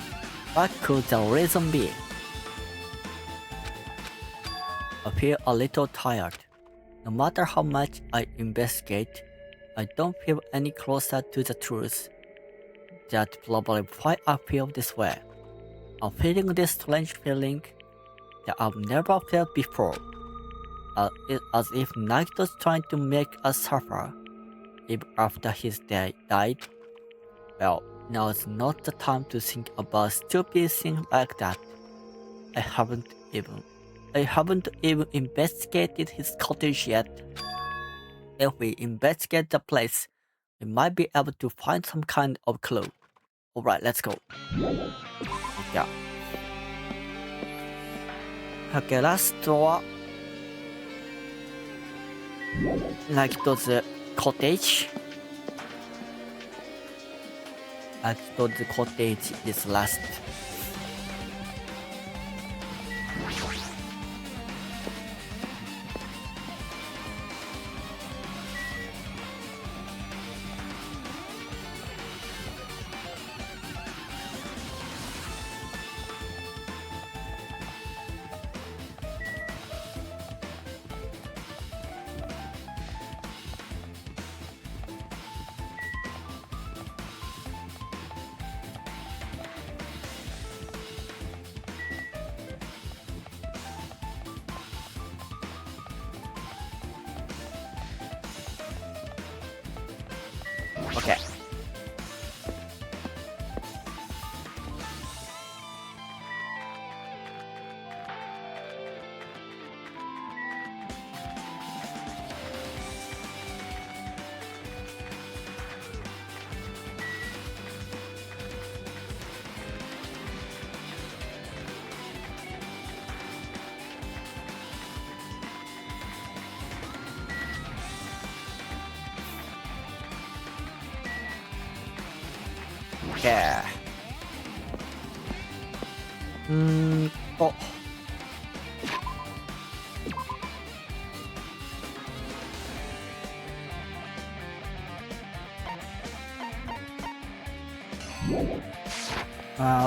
What could the reason be? I feel a little tired. No matter how much I investigate, I don't feel any closer to the truth. That's probably why I feel this way. I'm feeling this strange feeling that I've never felt before. As if Nagito's trying to make us suffer, even after his day died. Well, Now's not the time to think about stupid things like that. I haven't even investigated his cottage yet. If we investigate the place, we might be able to find some kind of clue. Alright, let's go. Yeah. Okay, last door. Like the cottage. Like the cottage is last. Okay. Okay. Oh.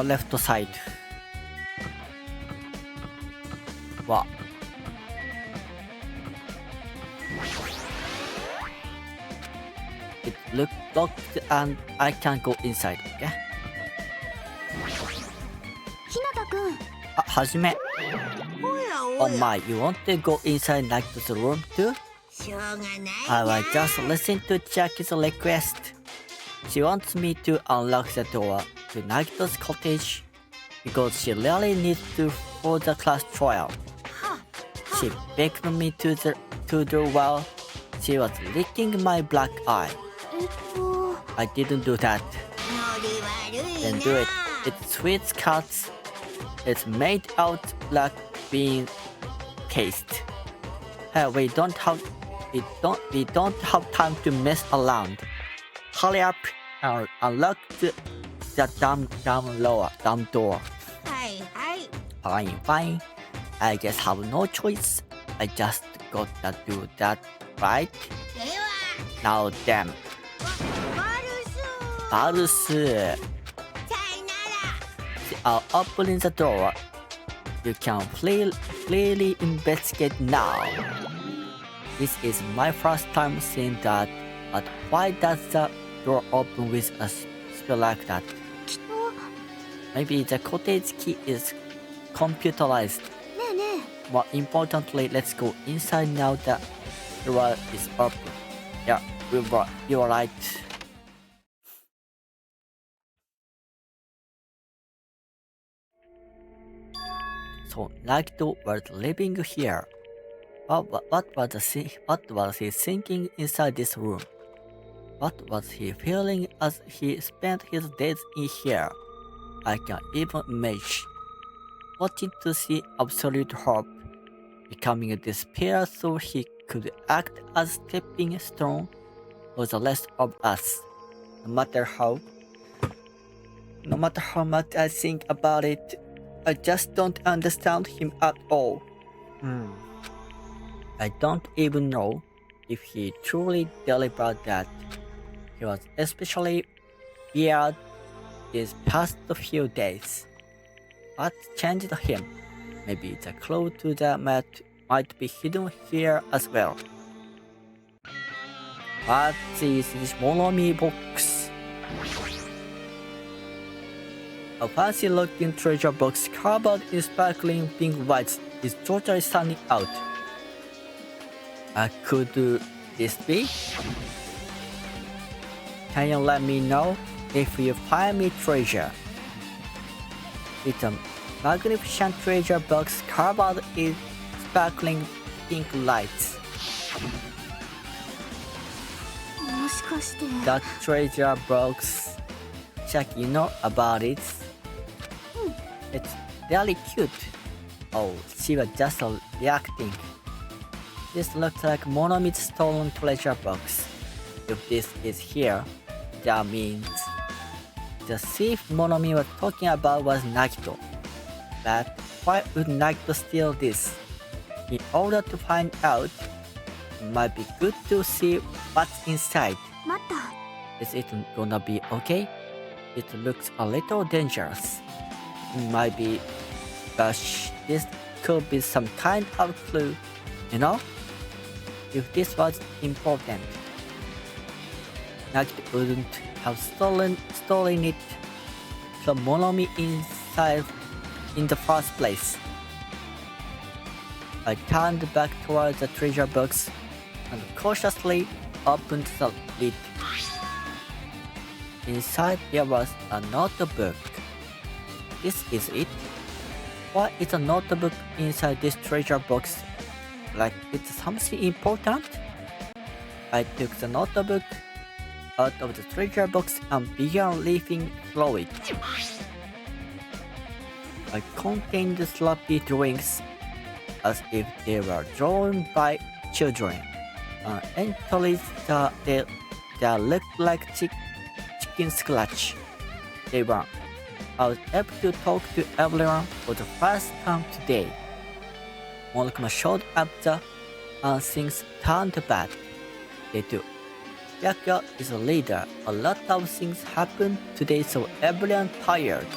Left side. Wow. It looks locked and I can't go inside, okay? ひなたくん、はじめ。おや Oh おや my, you want to go inside Nagito's room too? しょうがない I な was just listening to Jackie's request. She wants me to unlock the door to Nagito's cottage because she really needs to for the class trial. She begged me to do while she was licking my black eye. I didn't do that. ノリ悪い Then な do it. It's sweet cuts. It's made out like being cased. Hey, we don't have time to mess around. Hurry up and unlock the damn door. はいはい Fine. I guess have no choice. I just gotta do that, right? では Now damn. バルス Balus. さいなら I'll open the door. You can freely investigate now. This is my first time seeing that, but why does the door open with a spell like that? きっと。 Maybe the cottage key is computerized. ねえねえ、 More importantly, let's go inside now that the door is open. Yeah, you are right. So Nagito was living here. What was he thinking inside this room? What was he feeling as he spent his days in here? I can even imagine. Wanting to see absolute hope, becoming a despair so he could act as stepping stone for the rest of us. No matter how much I think about it, I just don't understand him at all. I don't even know if he truly delivered that. He was especially weird these past few days. What changed him? Maybe the clue to the mat might be hidden here as well. What is this Monomi box? A fancy looking treasure box covered in sparkling pink whites is totally standing out. Could this be? Can you let me know? if you find me treasure. It's a magnificent treasure box covered in sparkling pink lights. もしかして That treasure box. Chuck, you know about it? It's really cute. Oh, she was just reacting. This looks like Monomi's stolen treasure box. If this is here, that means the thief Monomi was talking about was Nagito. But why would Nagito steal this? In order to find out, it might be good to see what's inside. 待った。 Is it gonna be okay? It looks a little dangerous. It might be, but this could be some kind of clue, you know? If this was important, Nagito wouldn't have stolen it from Monomi inside in the first place. I turned back towards the treasure box and cautiously opened the lid. Inside there was a notebook. This is it? Why is a notebook inside this treasure box? Like it's something important? I took the notebook out of the treasure box and began leafing through it. I contained sloppy drawings as if they were drawn by children, and entries that looked like chicken scratch. Day 1. I was able to talk to everyone for the first time today. Monokuma showed up and things turned bad. Day 2. Yakuya is a leader. A lot of things happened today, so everyone tired.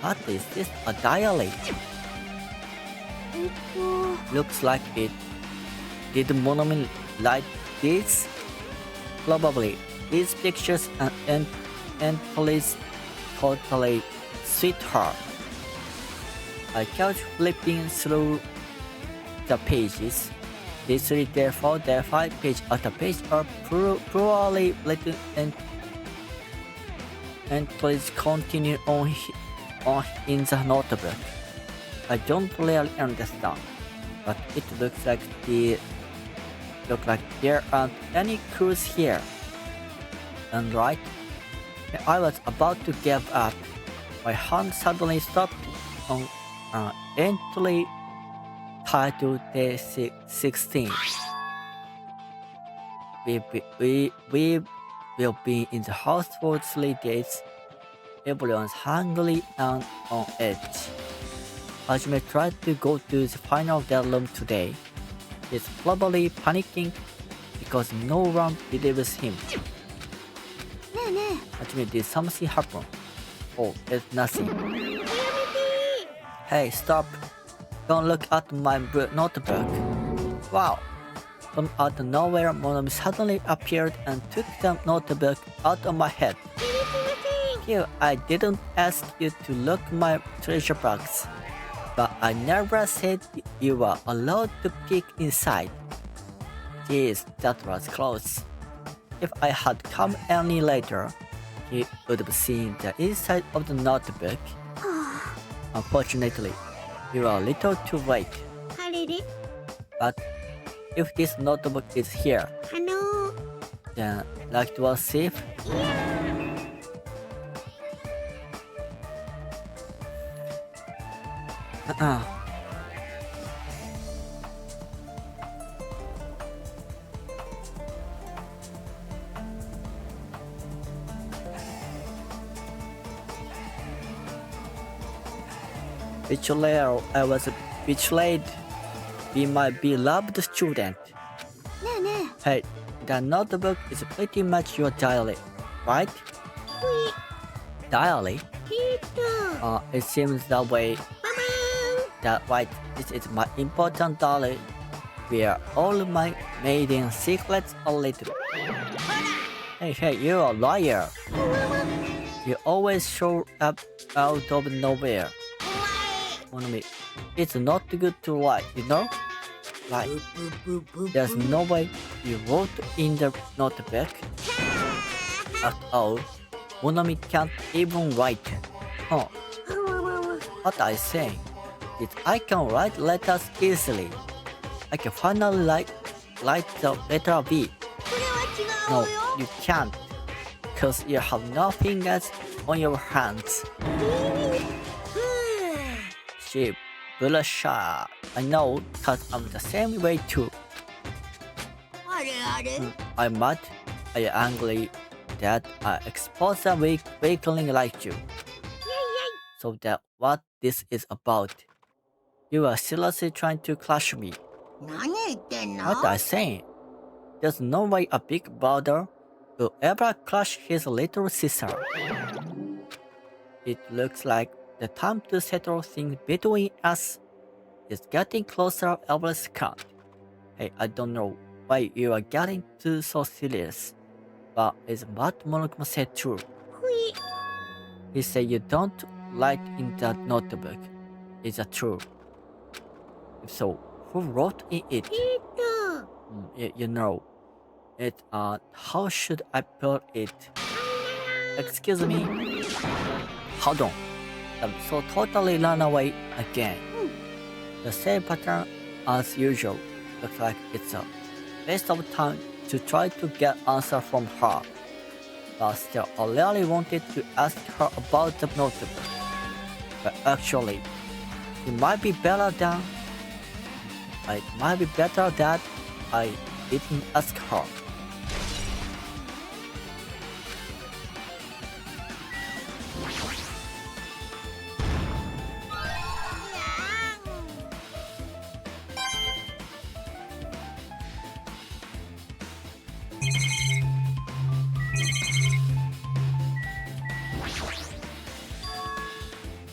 What is this? A diary? Looks like it. Did Monomi write this? Probably. These pictures and entries totally sweet her. I kept flipping through the pages. These 3, there 4, there 5 page after page are poorly written and entries continue on in the notebook. I don't really understand, but it looks like there aren't any clues here. And right, when I was about to give up, my hand suddenly stopped on an entry titled Day 16. We will be in the house for 3 days. Everyone's hungry and on edge. Hajime tried to go to the final bedroom today. He's probably panicking because no one believes him. ねえね Hajime, did something happen? Oh, it's nothing. Hey, stop. Don't look at my notebook. Wow. From out of nowhere, Monomi suddenly appeared and took the notebook out of my head. Phew, I didn't ask you to look my treasure box. But I never said you were allowed to peek inside. Jeez, that was close. If I had come any later, you would have seen the inside of the notebook. Unfortunately, you are a little too late. あれれ But if this notebook is here, then like it was safe. Betrayal. I was betrayed by my beloved student. えねえね Hey, the notebook is pretty much your diary, right? Diary? えっと It seems that way. That right, this is my important diary, where all my maiden secrets are written. Hey, you're a liar. You always show up out of nowhere. Monomi, it's not good to lie, you know? Like, there's no way you wrote in the notebook at all. Monomi can't even write. Huh. What I say is I can write letters easily. I can finally write the letter B. それは違 No, うよ you can't. Cause you have no fingers on your hands. She blushed. I know, cause I'm the same way too. あれあれ I'm mad. Are you angry that I exposed a weakling like you? So that what this is about? You are seriously trying to crush me. 何言ってんの What I saying? There's no way a big brother will ever crush his little sister. It looks like the time to settle things between us is getting closer every second. Hey, I don't know why you are getting too so serious, but is what Monokuma said true? ふい He said you don't write in that notebook. Is that true? If so, who wrote in it? と You know, it. How should I put it? Excuse me. Hold on. I'm so totally run away again. The same pattern as usual. Looks like it's a waste of time to try to get answer from her. But still, I really wanted to ask her about the notebook. But actually, it might be better that I didn't ask her.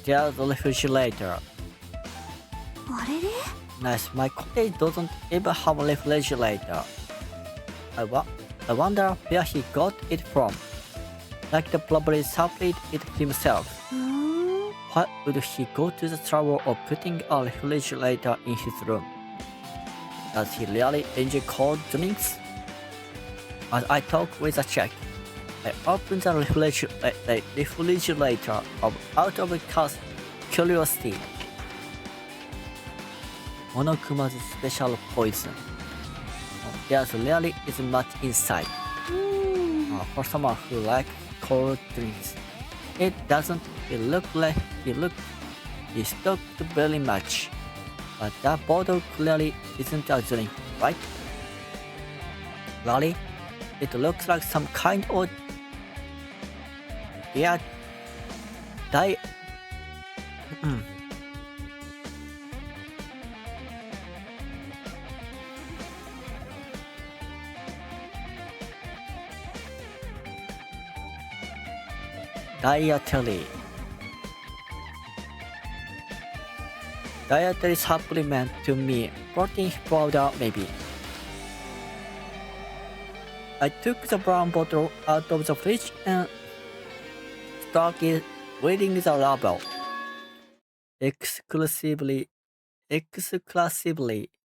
There's a refrigerator. あれれ Nice, my cottage doesn't even have a refrigerator. I wonder where he got it from. Like the probably supplied it himself. うーん Why would he go to the trouble of putting a refrigerator in his room? Does he really enjoy cold drinks? As I talk with a check, I open the refrigerator out of curiosity. Monokuma's special poison. There really isn't much inside. うーん For someone who likes cold drinks, it doesn't. It looked like he stopped very much, but that bottle clearly isn't a drink, right? Really? It looks like some kind of di. Dietary supplement to me, protein powder maybe. I took the brown bottle out of the fridge and started reading the label. Exclusively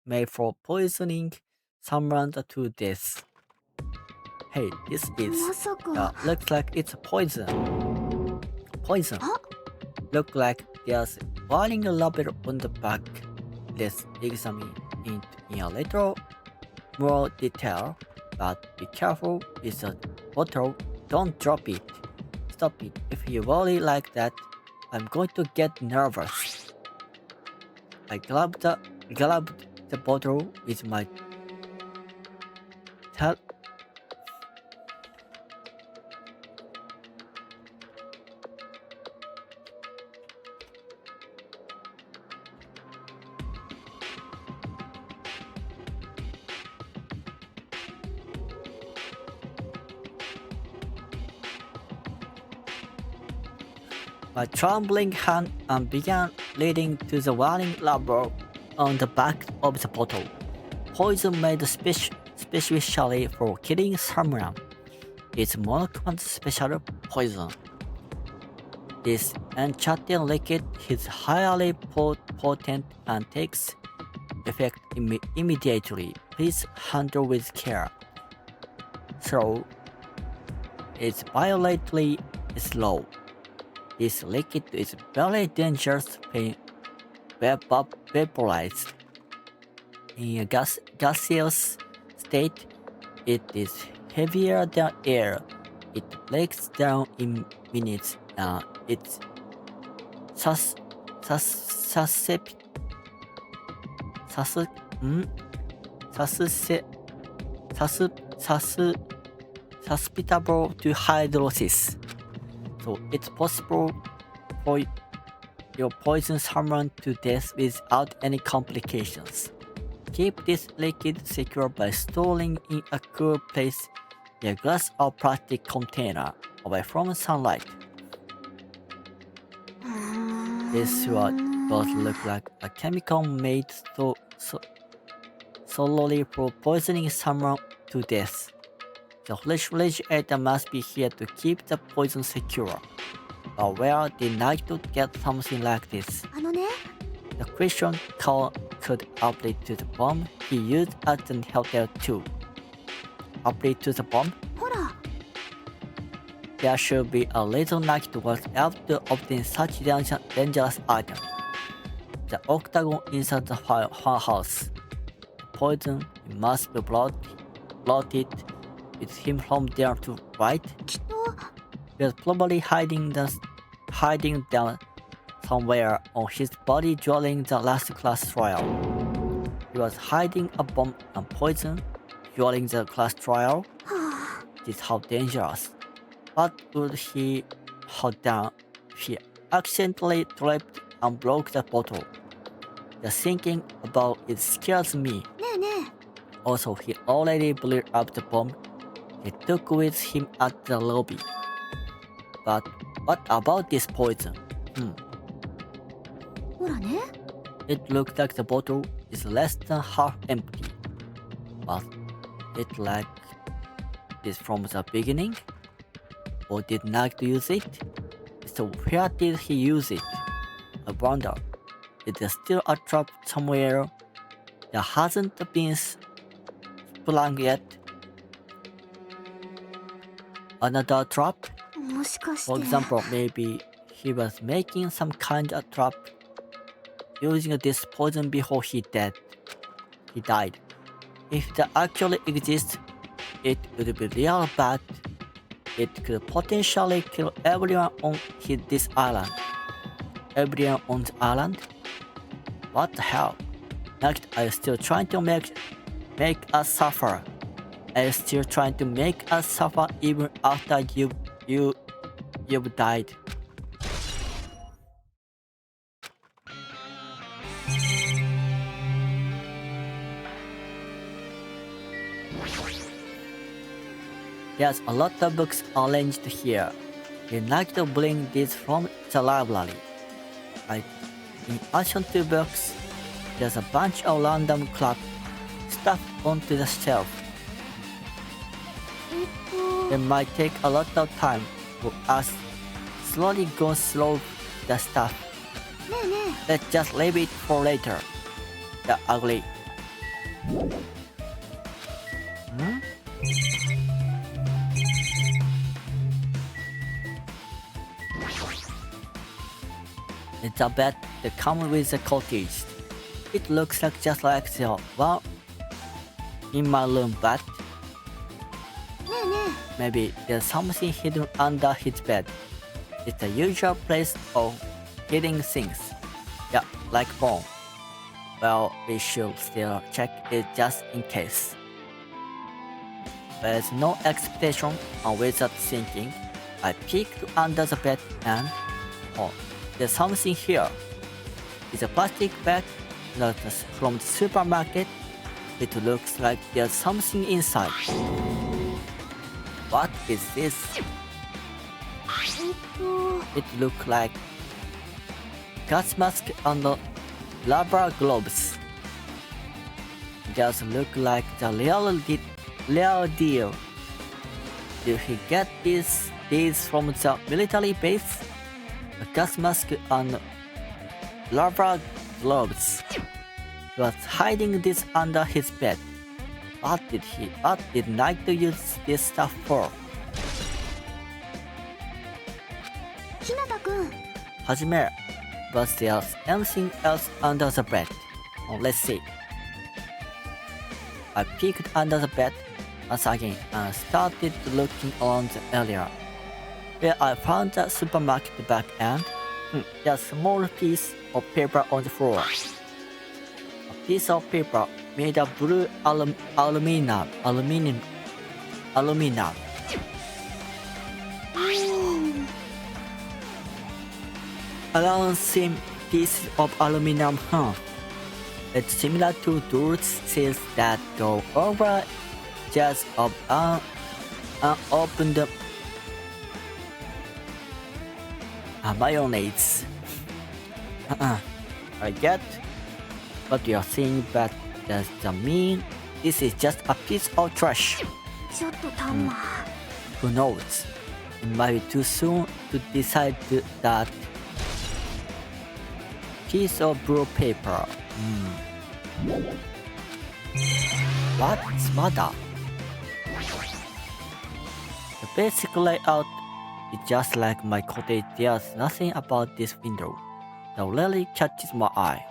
made for poisoning someone to death. Hey, this is. まさか Looks like it's poison. Poison. Huh? Look like there's warning label on the back. Let's examine it in a little more detail. But be careful with the bottle. Don't drop it. Stop it. If you worry like that, I'm going to get nervous. I grabbed the bottle with my my trembling hand and began reading to the warning label on the back of the bottle. Poison made specially for killing someone. It's Monokuma's special poison. This enchanting liquid is highly potent and takes effect immediately. Please handle with care. So, it's violently is low. This liquid is very dangerous when vaporized. In a gaseous state, it is heavier than air. It breaks down in minutes and it's susceptible to hydrolysis. So it's possible for your poison someone to death without any complications. Keep this liquid secure by storing in a cool place in a glass or plastic container away from sunlight. This what does look like a chemical made solely for poisoning someone to death. The refrigerator must be here to keep the poison secure. But where did Naito get something like this? あのね、 The question could apply to the bomb he used at the hotel too. Apply to the bomb? ほら、 There should be a little knife to was able to obtain such dangerous item. The octagon inside the firehouse. Poison must be brought it with him from there to right. きっと He was probably hiding down somewhere on his body during the last class trial. He was hiding a bomb and poison during the class trial. は This is how dangerous. What would he have done if he accidentally tripped and broke the bottle? The thinking about it scares me. あ、ねえねえ、 Also, he already blew up the bomb he took with him at the lobby. But what about this poison? ほらね、 It looks like the bottle is less than half empty. Was it like this from the beginning? Or did Naito use it? So where did he use it? I wonder, is there still a trap somewhere that hasn't been sprung yet? Another trap? もしかして For example, maybe he was making some kind of trap using this poison before he died. If that actually exists, it would be real bad. It could potentially kill everyone on this island. Everyone on the island? What the hell? Next, are you still trying to make us suffer? Are you still trying to make us suffer even after you've died? There's a lot of books arranged here. We like to bring these from the library. Like in addition to books, there's a bunch of random crap stuffed onto the shelf. えっと It might take a lot of time for us slowly go through the stuff. ねえね Let's just leave it for later. The ugly. It's a bed that comes with the cottage. It looks like just like the one in my room, but えねえね maybe there's something hidden under his bed. It's the usual place of hiding things. Yeah, like bone. Well, we should still check it just in case. There's no expectation, and without thinking, I peeked under the bed and oh, there's something here. It's a plastic bag that's from the supermarket. It looks like there's something inside. What is this? えっと It looks like gas mask and rubber gloves. Just look like the real deal. Did he get these from the military base? A gas mask and rubber gloves. He was hiding this under his bed. What did Naito use this stuff for? Hajime, was there anything else under the bed? Oh, let's see. I peeked under the bed once again and started looking around the area, where I found the supermarket bag and a small piece of paper on the floor. A piece of paper made of blue aluminum. A round thin piece of aluminum, It's similar to those seals that go over jars of unopened mayonnaise. I get what you're saying, but does that mean this is just a piece of trash? ちょっとタンマ Who knows? It might be too soon to decide that piece of blue paper. What's matter? The basic layout is just like my cottage. There's nothing about this window that really catches my eye.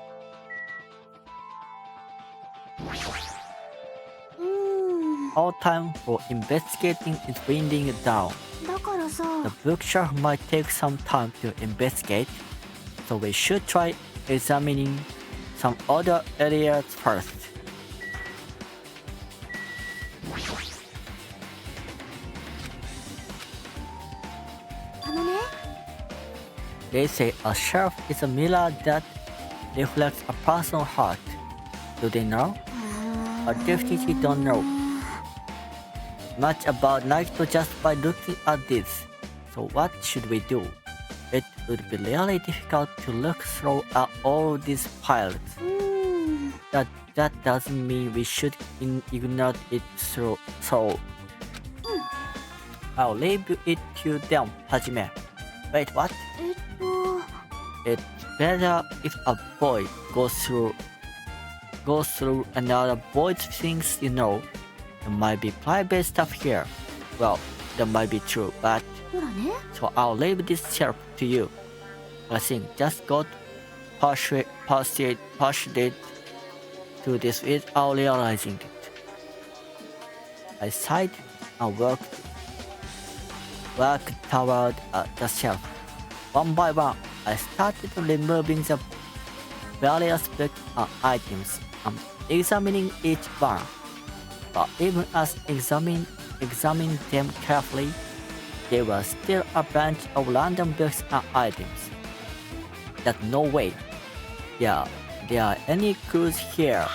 Our time for investigating is winding down. だからさ The bookshelf might take some time to investigate, so we should try examining some other areas first. They say a shelf is a mirror that reflects a person's heart. Do they know? I definitely don't know much about Naruto just by looking at this. So what should we do? It would be really difficult to look through at all these piles. That doesn't mean we should ignore it so. I'll leave it to them, Hajime. Wait, what? えっと It's better if a boy goes through another boy's things, you know. There might be private stuff here. Well, that might be true, but ほらね so I'll leave this shelf to you. I think just got persuaded to this without realizing it. I sighed and worked toward the shelf. One by one, I started removing the various books and items and examining each one. But even as examining them carefully, there was still a bunch of random books and items. That no way. Yeah, there are any clues here.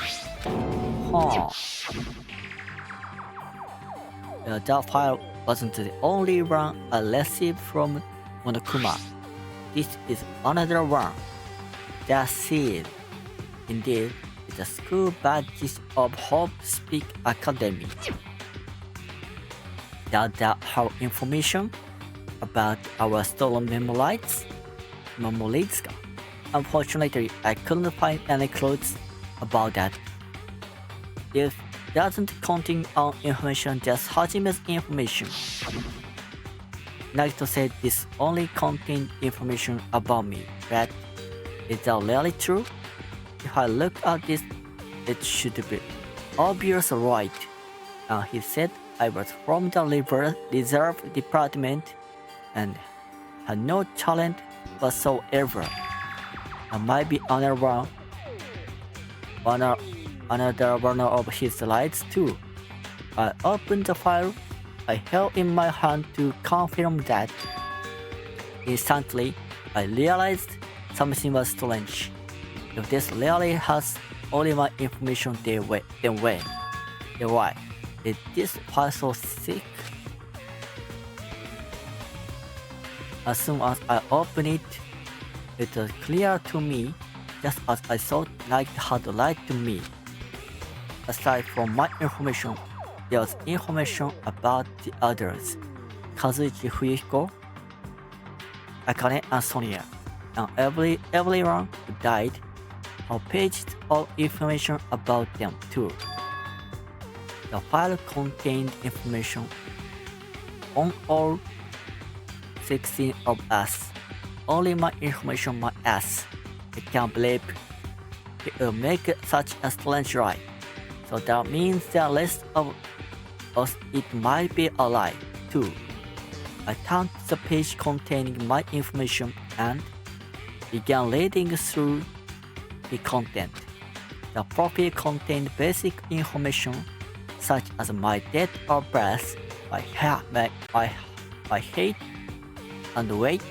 That file wasn't the only one I received from Monokuma. This is another one. That seal. Indeed, it's a school badge of Hope Speak Academy. Does that have information about our stolen memories? Unfortunately, I couldn't find any clues about that. It doesn't contain all information, just Hajime's information. Naruto said this only contained information about me, but is that really true? If I look at this, it should be obvious, right? And he said I was from the reserve department and had no talent whatsoever. I might be another one of his lights too. I opened the file I held in my hand to confirm that. Instantly, I realized something was strange. If this really has only my information, then why is this file so thick? As soon as I opened it, it was clear to me, just as I thought Light had lied to me. Aside from my information, there was information about the others: Kazuichi Fuyuhiko, Akane and Sonia, and everyone who died have pages of information about them too. The file contained information on all 16 of us, only my information my ass. I can't believe he will make such a strange lie. So that means the rest of us it might be a lie too. I turned to the page containing my information and began reading through the content. The profile contained basic information such as my date of birth, my height and weight,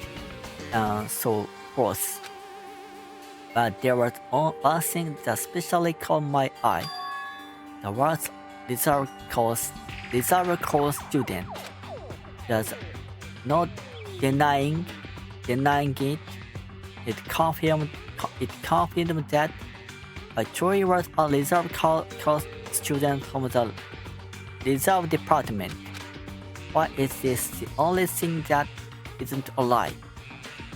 and so forth. But there was one thing that especially caught my eye. The words reserve course student. There's no denying it. It confirmed that I truly was a reserve course student from the reserve department. Why is this the only thing that isn't a lie?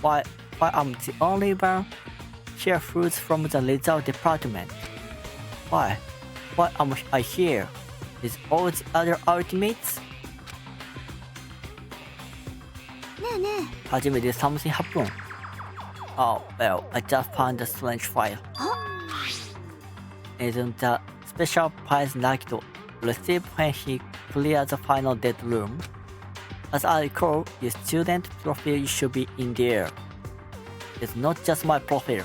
Why I'm the only one here who's from the reserve department? Why am I here with all the other ultimates? ねえねえ、初めて something happened. Oh well, I just found a strange file. Isn't the special prize Nakito received when he cleared the final dead room? As I recall, your student profile should be in there. It's not just my profile.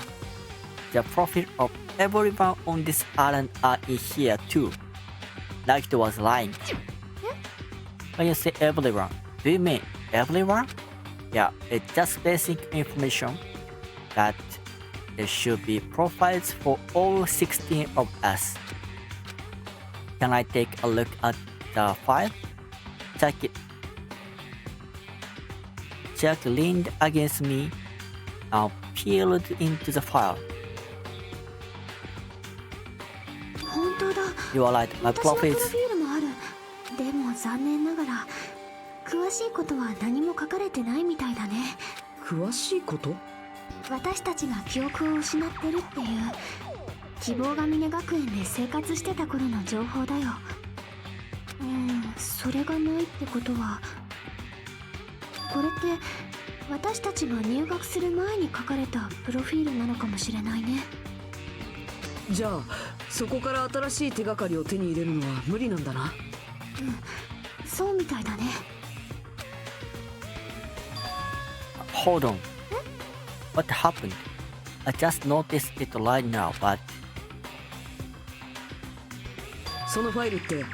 The profile of everyone on this island are in here too. Nakito was lying. When you say everyone, do you mean everyone? Yeah, it's just basic information that there should be profiles for all 16 of us. Can I take a look at the file? Jack leaned against me and peered into the file. 本当だ。 You are right, my 私のプロ profile フィールもある。でも残念ながら詳しいことは何も書かれてないみたいだね。詳しいこと？私たちが記憶を失ってるっていう希望が峰学園で生活してた頃の情報だよ。それがないってことはこれって私たちが入学する前に書かれたプロフィールなのかもしれないね。じゃあそこから新しい手がかりを手に入れるのは無理なんだな。そうみたいだね。Hold on. What happened? I just noticed it right now, but そのファイルって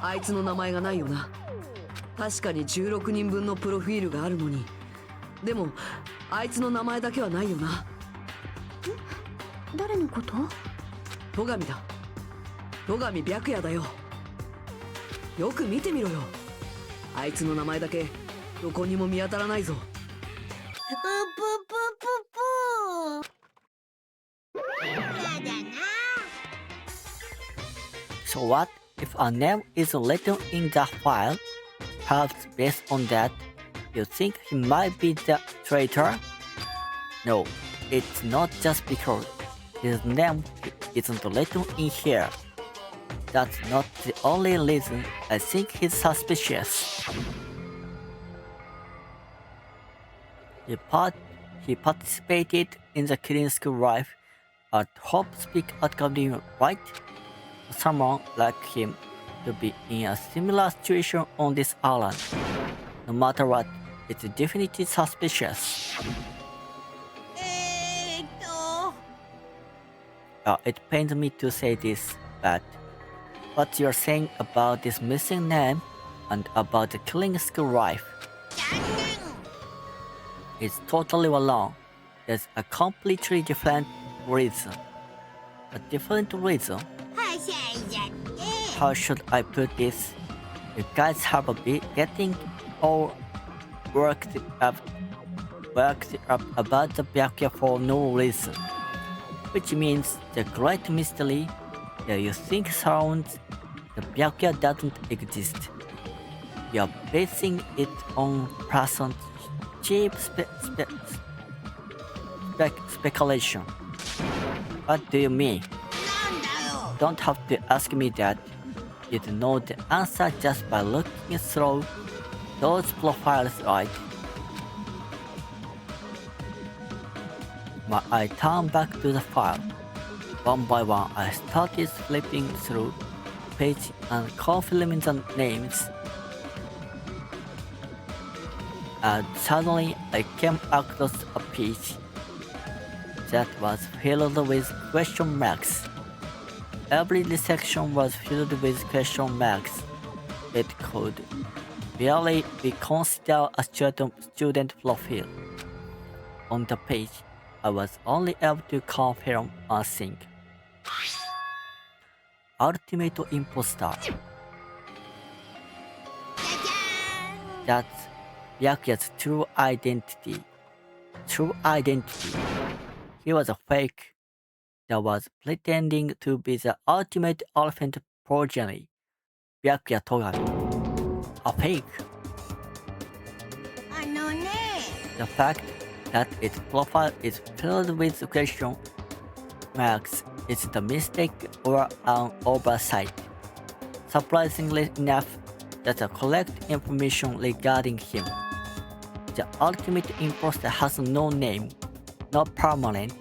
あいつの名前がないよな。確かに16人分のプロフィールがあるのに、でもあいつの名前だけはないよな。誰のこと？戸上だ。戸上白夜だよ。よく見てみろよ。あいつの名前だけどこにも見当たらないぞ。ぷぷぷぷぷ。やだな。 so what if a name is written in that file? Perhaps based on that, you think he might be the traitor? No, it's not just because his name isn't written in here. That's not the only reason I think he's suspicious. He participated in the killing school life at Hope Speak Academy, right? Someone like him to be in a similar situation on this island. No matter what, it's definitely suspicious. It pains me to say this, but what you're saying about this missing name and about the killing school life is totally wrong. There's a completely different reason. A different reason? はしゃいじゃって。 How should I put this? You guys have a bit getting all worked up about the Byakuya for no reason. Which means the great mystery that you think surrounds the Byakuya doesn't exist. You're basing it on person's cheap speculation. What do you mean? なんだよ。 Don't have to ask me that. You'd know the answer just by looking through those profiles, right? I turned back to the file. One by one, I started flipping through the page and confirming the names. And suddenly, I came across a page that was filled with question marks. Every section was filled with question marks. It could barely be considered a student profile. On the page, I was only able to confirm one thing. Ultimate Imposter. That's Byakuya's true identity. He was a fake that was pretending to be the ultimate elephant progeny. Byakuya Togami. A fake. あのね The fact that its profile is filled with question marks is the mistake or an oversight. Surprisingly enough, that's the correct information regarding him. The ultimate imposter has no name, no permanent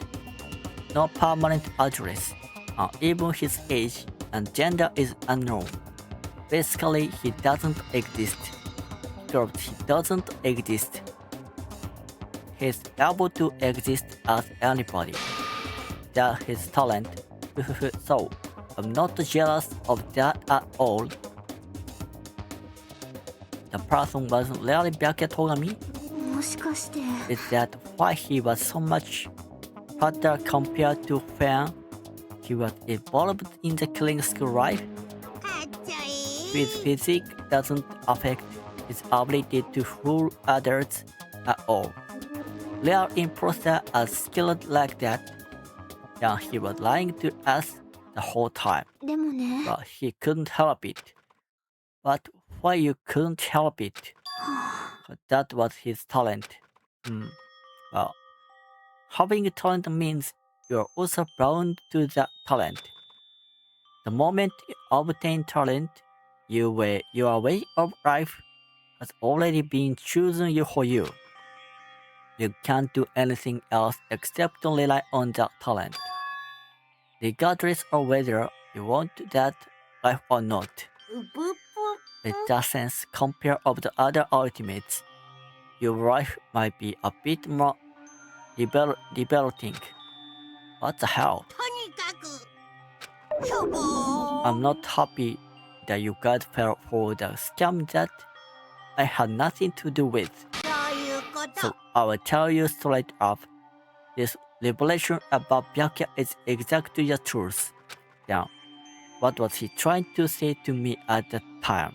address, and even his age and gender is unknown. Basically, he doesn't exist. Because he doesn't exist. He's able to exist as anybody. That's his talent. So, I'm not jealous of that at all. The person wasn't really Byakuya Togami? もしかして Is that why he was so much fatter compared to when he was involved in the killing school life? かっちょいい His physique doesn't affect his ability to fool others at all. Rare imposters are skilled like that, and he was lying to us the whole time. でもね But he couldn't help it. But why you couldn't help it? That was his talent. Well, having talent means you're also bound to that talent. The moment you obtain talent, your way of life has already been chosen for you. You can't do anything else except to rely on that talent. Regardless of whether you want that life or not. うぷぷ In that sense, compared with the other ultimates, your life might be a bit more liberating. What the hell? とにかくしょぼー I'm not happy that you guys fell for the scam that I had nothing to do with. そういうこと So I will tell you straight up, this revelation about Byakuya is exactly the truth. Now, what was he trying to say to me at that time?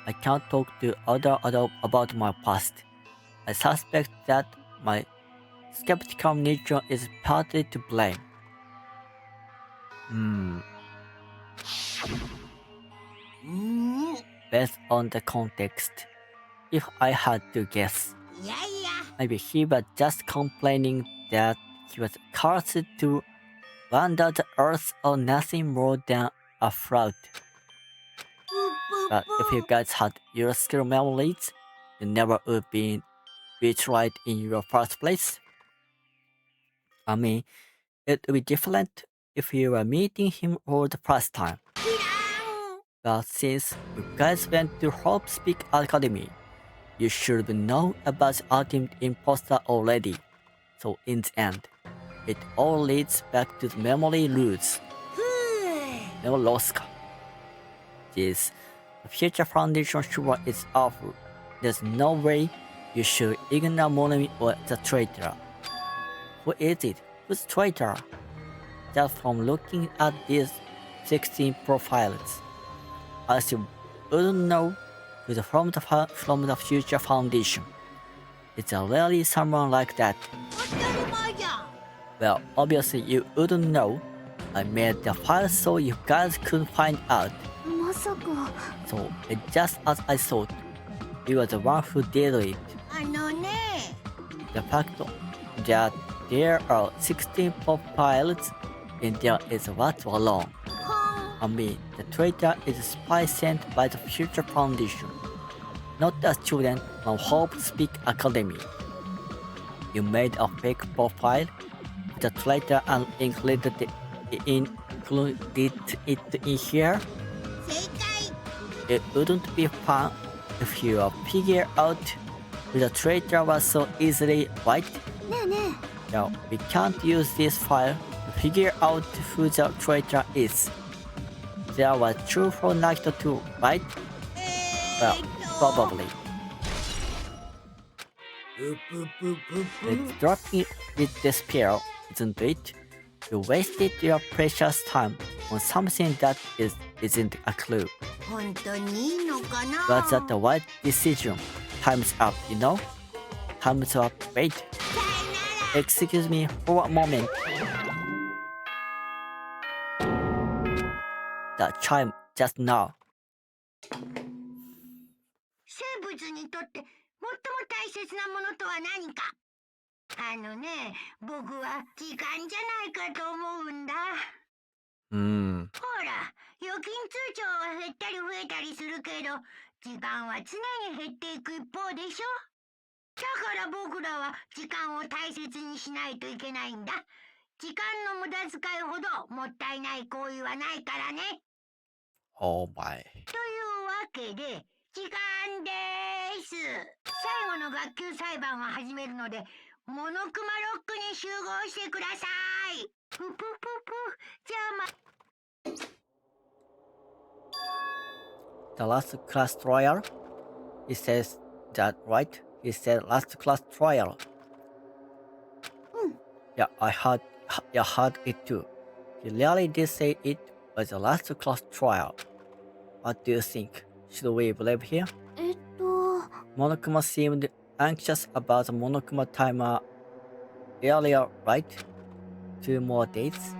I can't talk to other adults about my past. I suspect that my skeptical nature is partly to blame. Based on the context, if I had to guess, いやいや maybe he was just complaining that he was cursed to wander the earth or nothing more than a fraud. ぷぷ But if you guys had your skill memories, you never would be betrayed in your first place. I mean, it would be different if you were meeting him for the first time. いらん But since you guys went to Hope Speak Academy, you should know about the ultimate imposter already. So in the end, it all leads back to the memory roots. ふぅ Never lost. This the future foundation sure is awful. There's no way you should ignore Monami or the traitor. Who is it? Who's traitor? Just from looking at these 16 profiles, I still wouldn't know who's from the future foundation. It's really someone like that. 当たり前じゃん Well, obviously you wouldn't know. I made the file so you guys couldn't find out. まさか So it's just as I thought. You were the one who did it. あのね The fact that there are 16 profiles in there is what's wrong. ほん I mean, the traitor is a spy sent by the future foundation. not a student from Hope Speak Academy. You made a fake profile with a traitor and included it in here. 正解。 It wouldn't be fun if you figure out who the traitor was so easily, right? ねえね No, we can't use this file to figure out who the traitor is. That was true for Night 2, right? Well, probably. ぷぷぷぷぷ。 It's dropping with despair, isn't it? You wasted your precious time on something that isn't a clue. 本当にいいのかな。 Was that the right decision? Time's up, you know? Time's up. Wait. Excuse me for a moment. The chime just now. 生物にとって最も大切なものとは何か。僕は時間じゃないかと思うんだ。ほら、預金通帳は減ったり増えたりするけど、時間は常に減っていく一方でしょ。だから僕らは時間を大切にしないといけないんだ。時間の無駄遣いほどもったいない行為はないからね。Oh my. というわけで、時間でーす。最後の学級裁判を始めるので、モノクマロックに集合してください。ぷぷぷぷ。じゃあThe last class trial? He says that, right? He said last class trial. Yeah, I heard it too. He really did say it was the last class trial. What do you think? Should we believe him? え。Monokuma seemed anxious about the Monokuma timer earlier, right? 2 more days?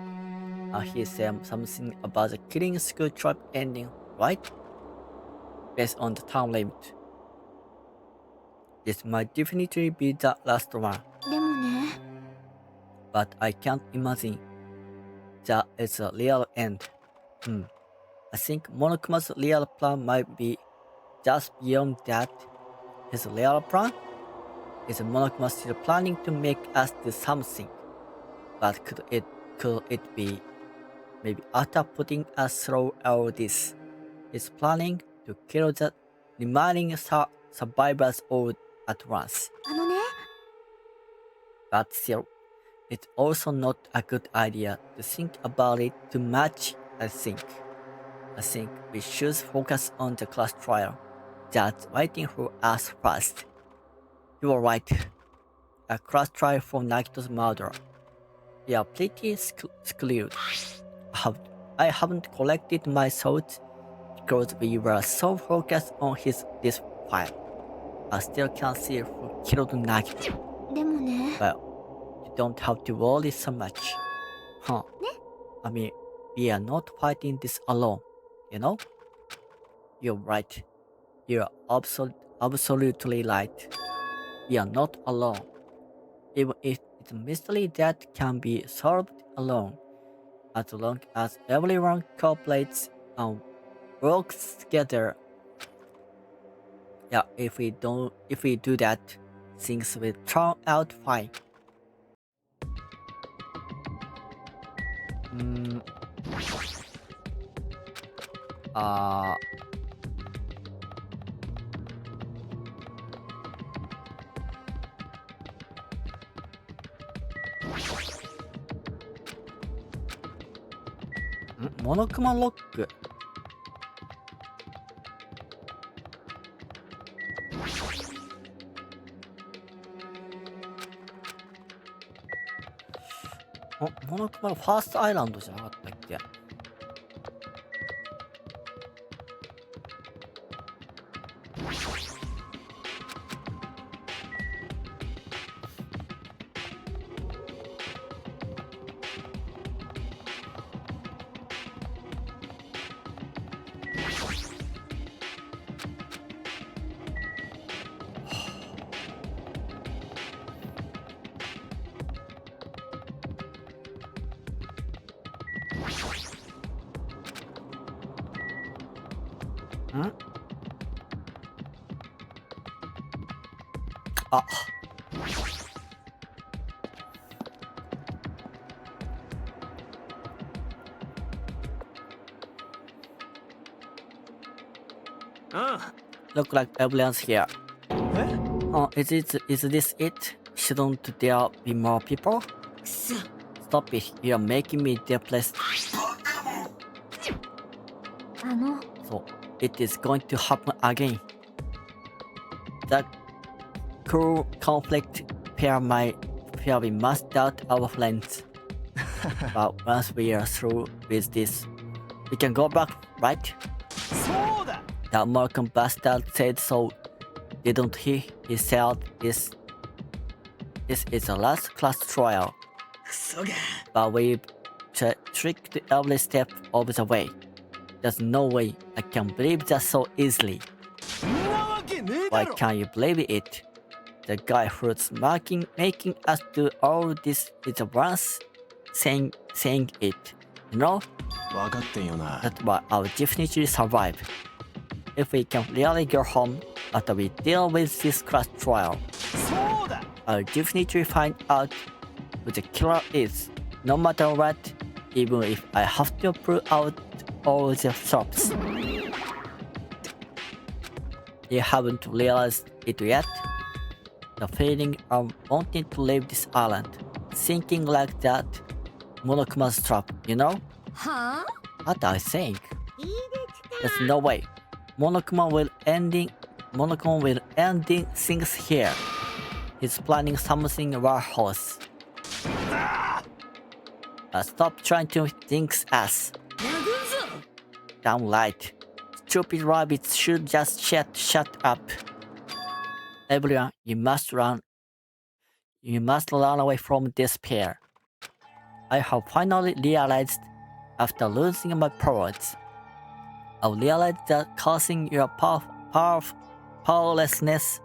He said something about the killing school trip ending, right? Based on the time limit. This might definitely be the last one, でもね。 but I can't imagine that it's a real end. I think Monokuma's real plan might be just beyond that. His real plan? Is Monokuma still planning to make us do something? But could it be maybe after putting us through all this, he's planning to kill the remaining survivors all at once? ね。 But still, it's also not a good idea to think about it too much, I think. I think we should focus on the class trial that's waiting for us first. You are right. A class trial for Nakito's murder. We are pretty screwed. I haven't collected my thoughts because we were so focused on this file. I still can't see who killed Nakito. でもね。 Well, you don't have to worry so much. Huh? I mean, we are not fighting this alone, you know? You're right. You're absolutely right. We are not alone. Even if it's a mystery that can be solved alone, as long as everyone cooperates and works together. Yeah, if we do that, things will turn out fine. Monokuma lock. Monokuma ファーストアイランドじゃなかったっけ？あ。あ Look like everyone's here. え Is this it? Shouldn't there be more people? くそ Stop it. You're making me depressed. So, it is going to happen again. The cool conflict pair we must doubt our friends. But once we are through with this, we can go back, right? そうだ The American bastard said so, didn't he? He said this is a last class trial, クソが but we've tricked every step of the way. There's no way I can believe that so easily. そんなわけねえ Why だろ can't you believe it? The guy who's making us do all this is the one saying it. You know? 分かってんよな That's why I'll definitely survive. If we can really go home after we deal with this class trial, そうだ I'll definitely find out who the killer is, no matter what, even if I have to pull out all the stops. You haven't realized it yet? The feeling of wanting to leave this island, thinking like that, Monokuma's trap, you know? はあ What I think? いいですか There's no way. Monokuma will ending things here. He's planning something worse. Stop trying to jinx us. 殴るぞ Damn right. Stupid rabbits should just shut up. Everyone, you must run away from despair. I have finally realized, after losing my powers, I realized that causing your powerlessness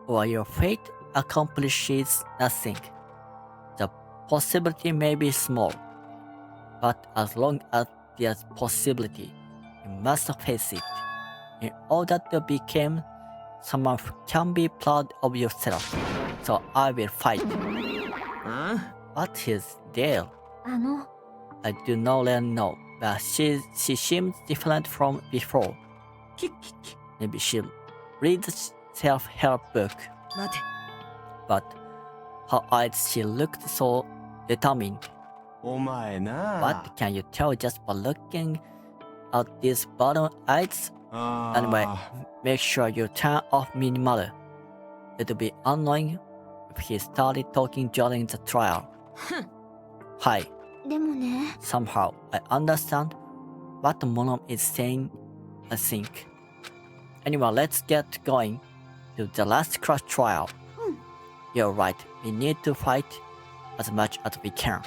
or your fate accomplishes nothing. The possibility may be small, but as long as there's possibility, you must face it. In order to become someone who can be proud of yourself, so I will fight. あ What is Dale? あの I do not really know, but she seems different from before. キッキッキ Maybe she reads self-help book, 待て but her eyes she looked so determined. お前な What can you tell just by looking at these bottom eyes? あ Anyway, make sure you turn off minimal. It'll be annoying if he started talking during the trial. Hi. でもね Somehow, I understand what Monom is saying, I think. Anyway, let's get going to the last class trial. You're right, we need to fight as much as we can.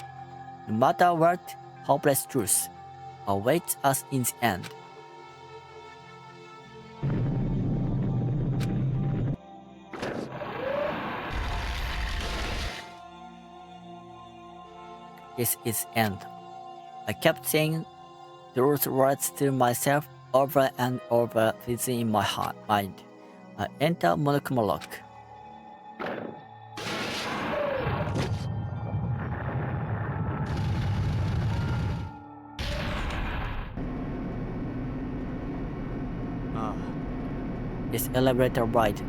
No matter what, hopeless truth awaits us in the end. This is end. I kept saying those words to myself over and over within my mind. I enter Monokuma Lock. This elevator ride,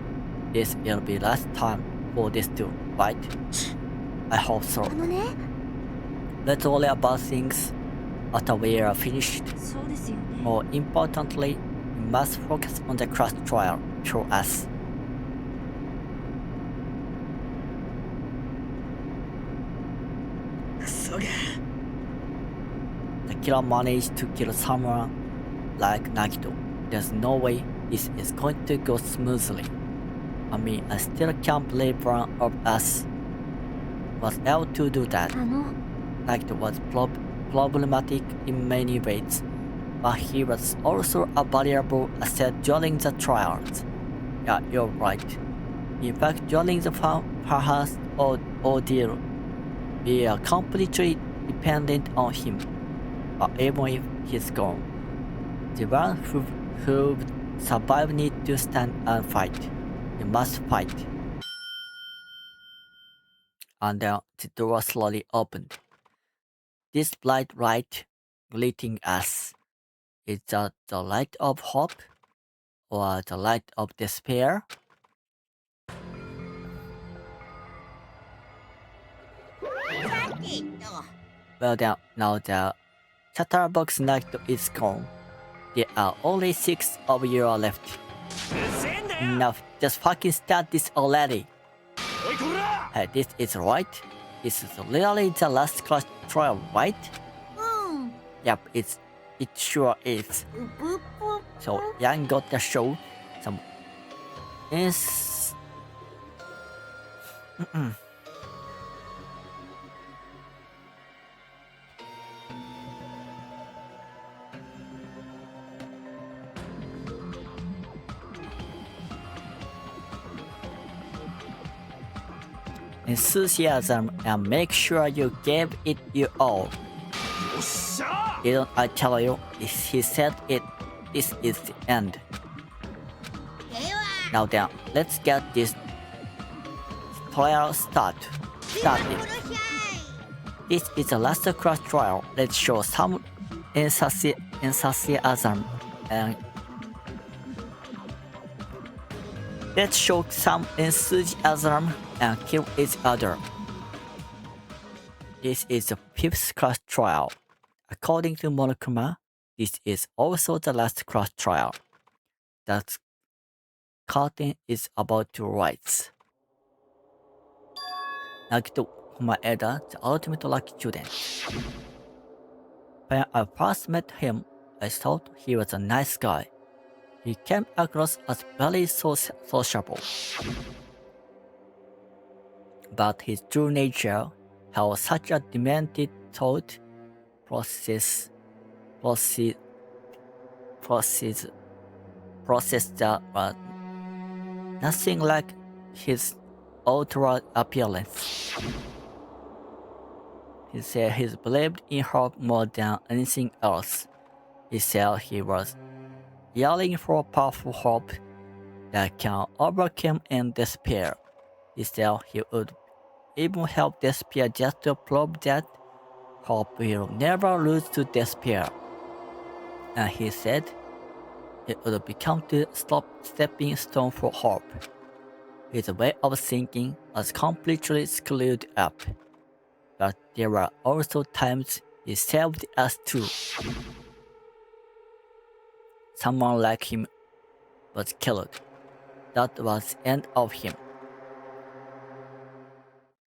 this will be last time for this too, right? I hope so. あのね Let's worry about things after we are finished. そうですよね More importantly, we must focus on the class trial for us. The killer managed to kill someone like Nagito. There's no way this is going to go smoothly. I mean, I still can't believe one of us was able to do that. あの Nagito was problematic in many ways, but he was also a valuable asset during the trials. Yeah, you're right. In fact, during the first ordeal, we are completely dependent on him. But even if he's gone, the one who survived need to stand and fight. We must fight. and then the door slowly opened. This bright light greeting us. Is that the light of hope or the light of despair? Well then, now the Chatterbox Knight is gone. There are only 6 of you left. Enough, just fucking start this already. Hey, this is right. This is really the last class trial, right? Yep, it sure is. So Yang got to show some enthusiasm and make sure you gave it your all. Didn't I tell you? He said it. This is the end. Now then, let's get this trial started. This is the last class trial. Let's show some enthusiasm and kill each other. This is the 5th class trial. According to Monokuma, this is also the last class trial. That curtain is about to rise. Nagito Maeda, the ultimate lucky student. When I first met him, I thought he was a nice guy. He came across as very sociable. But his true nature held such a demented thought process that was nothing like his outward appearance. He said he believed in hope more than anything else. He said he was yearning for a powerful hope that can overcome and despair. He said he would even help despair just to prove that hope will never lose to despair. And he said it would become the stepping stone for hope. His way of thinking was completely screwed up. But there were also times he saved us too. Someone like him was killed. That was the end of him.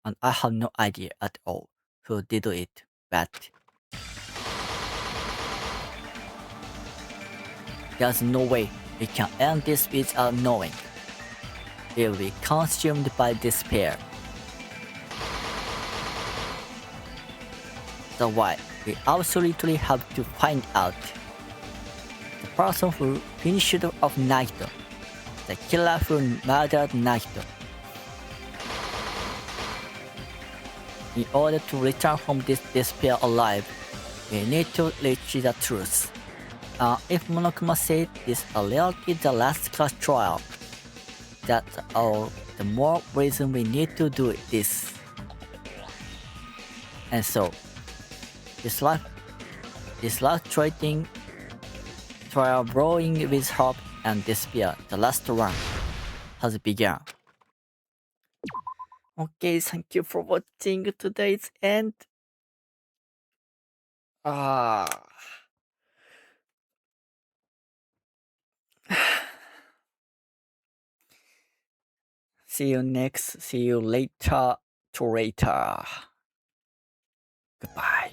And I have no idea at all who did it, but there's no way we can end this without knowing. We will be consumed by despair. That's why we absolutely have to find out the person who finished off Nagito, the killer who murdered Nagito. In order to return from this despair alive, we need to reach the truth. If Monokuma said this is reality the last class trial, that's all the more reason we need to do this. And so, this life trading trial brewing with hope and despair, the last one, has begun. Okay, thank you for watching today's end. See you later. Goodbye.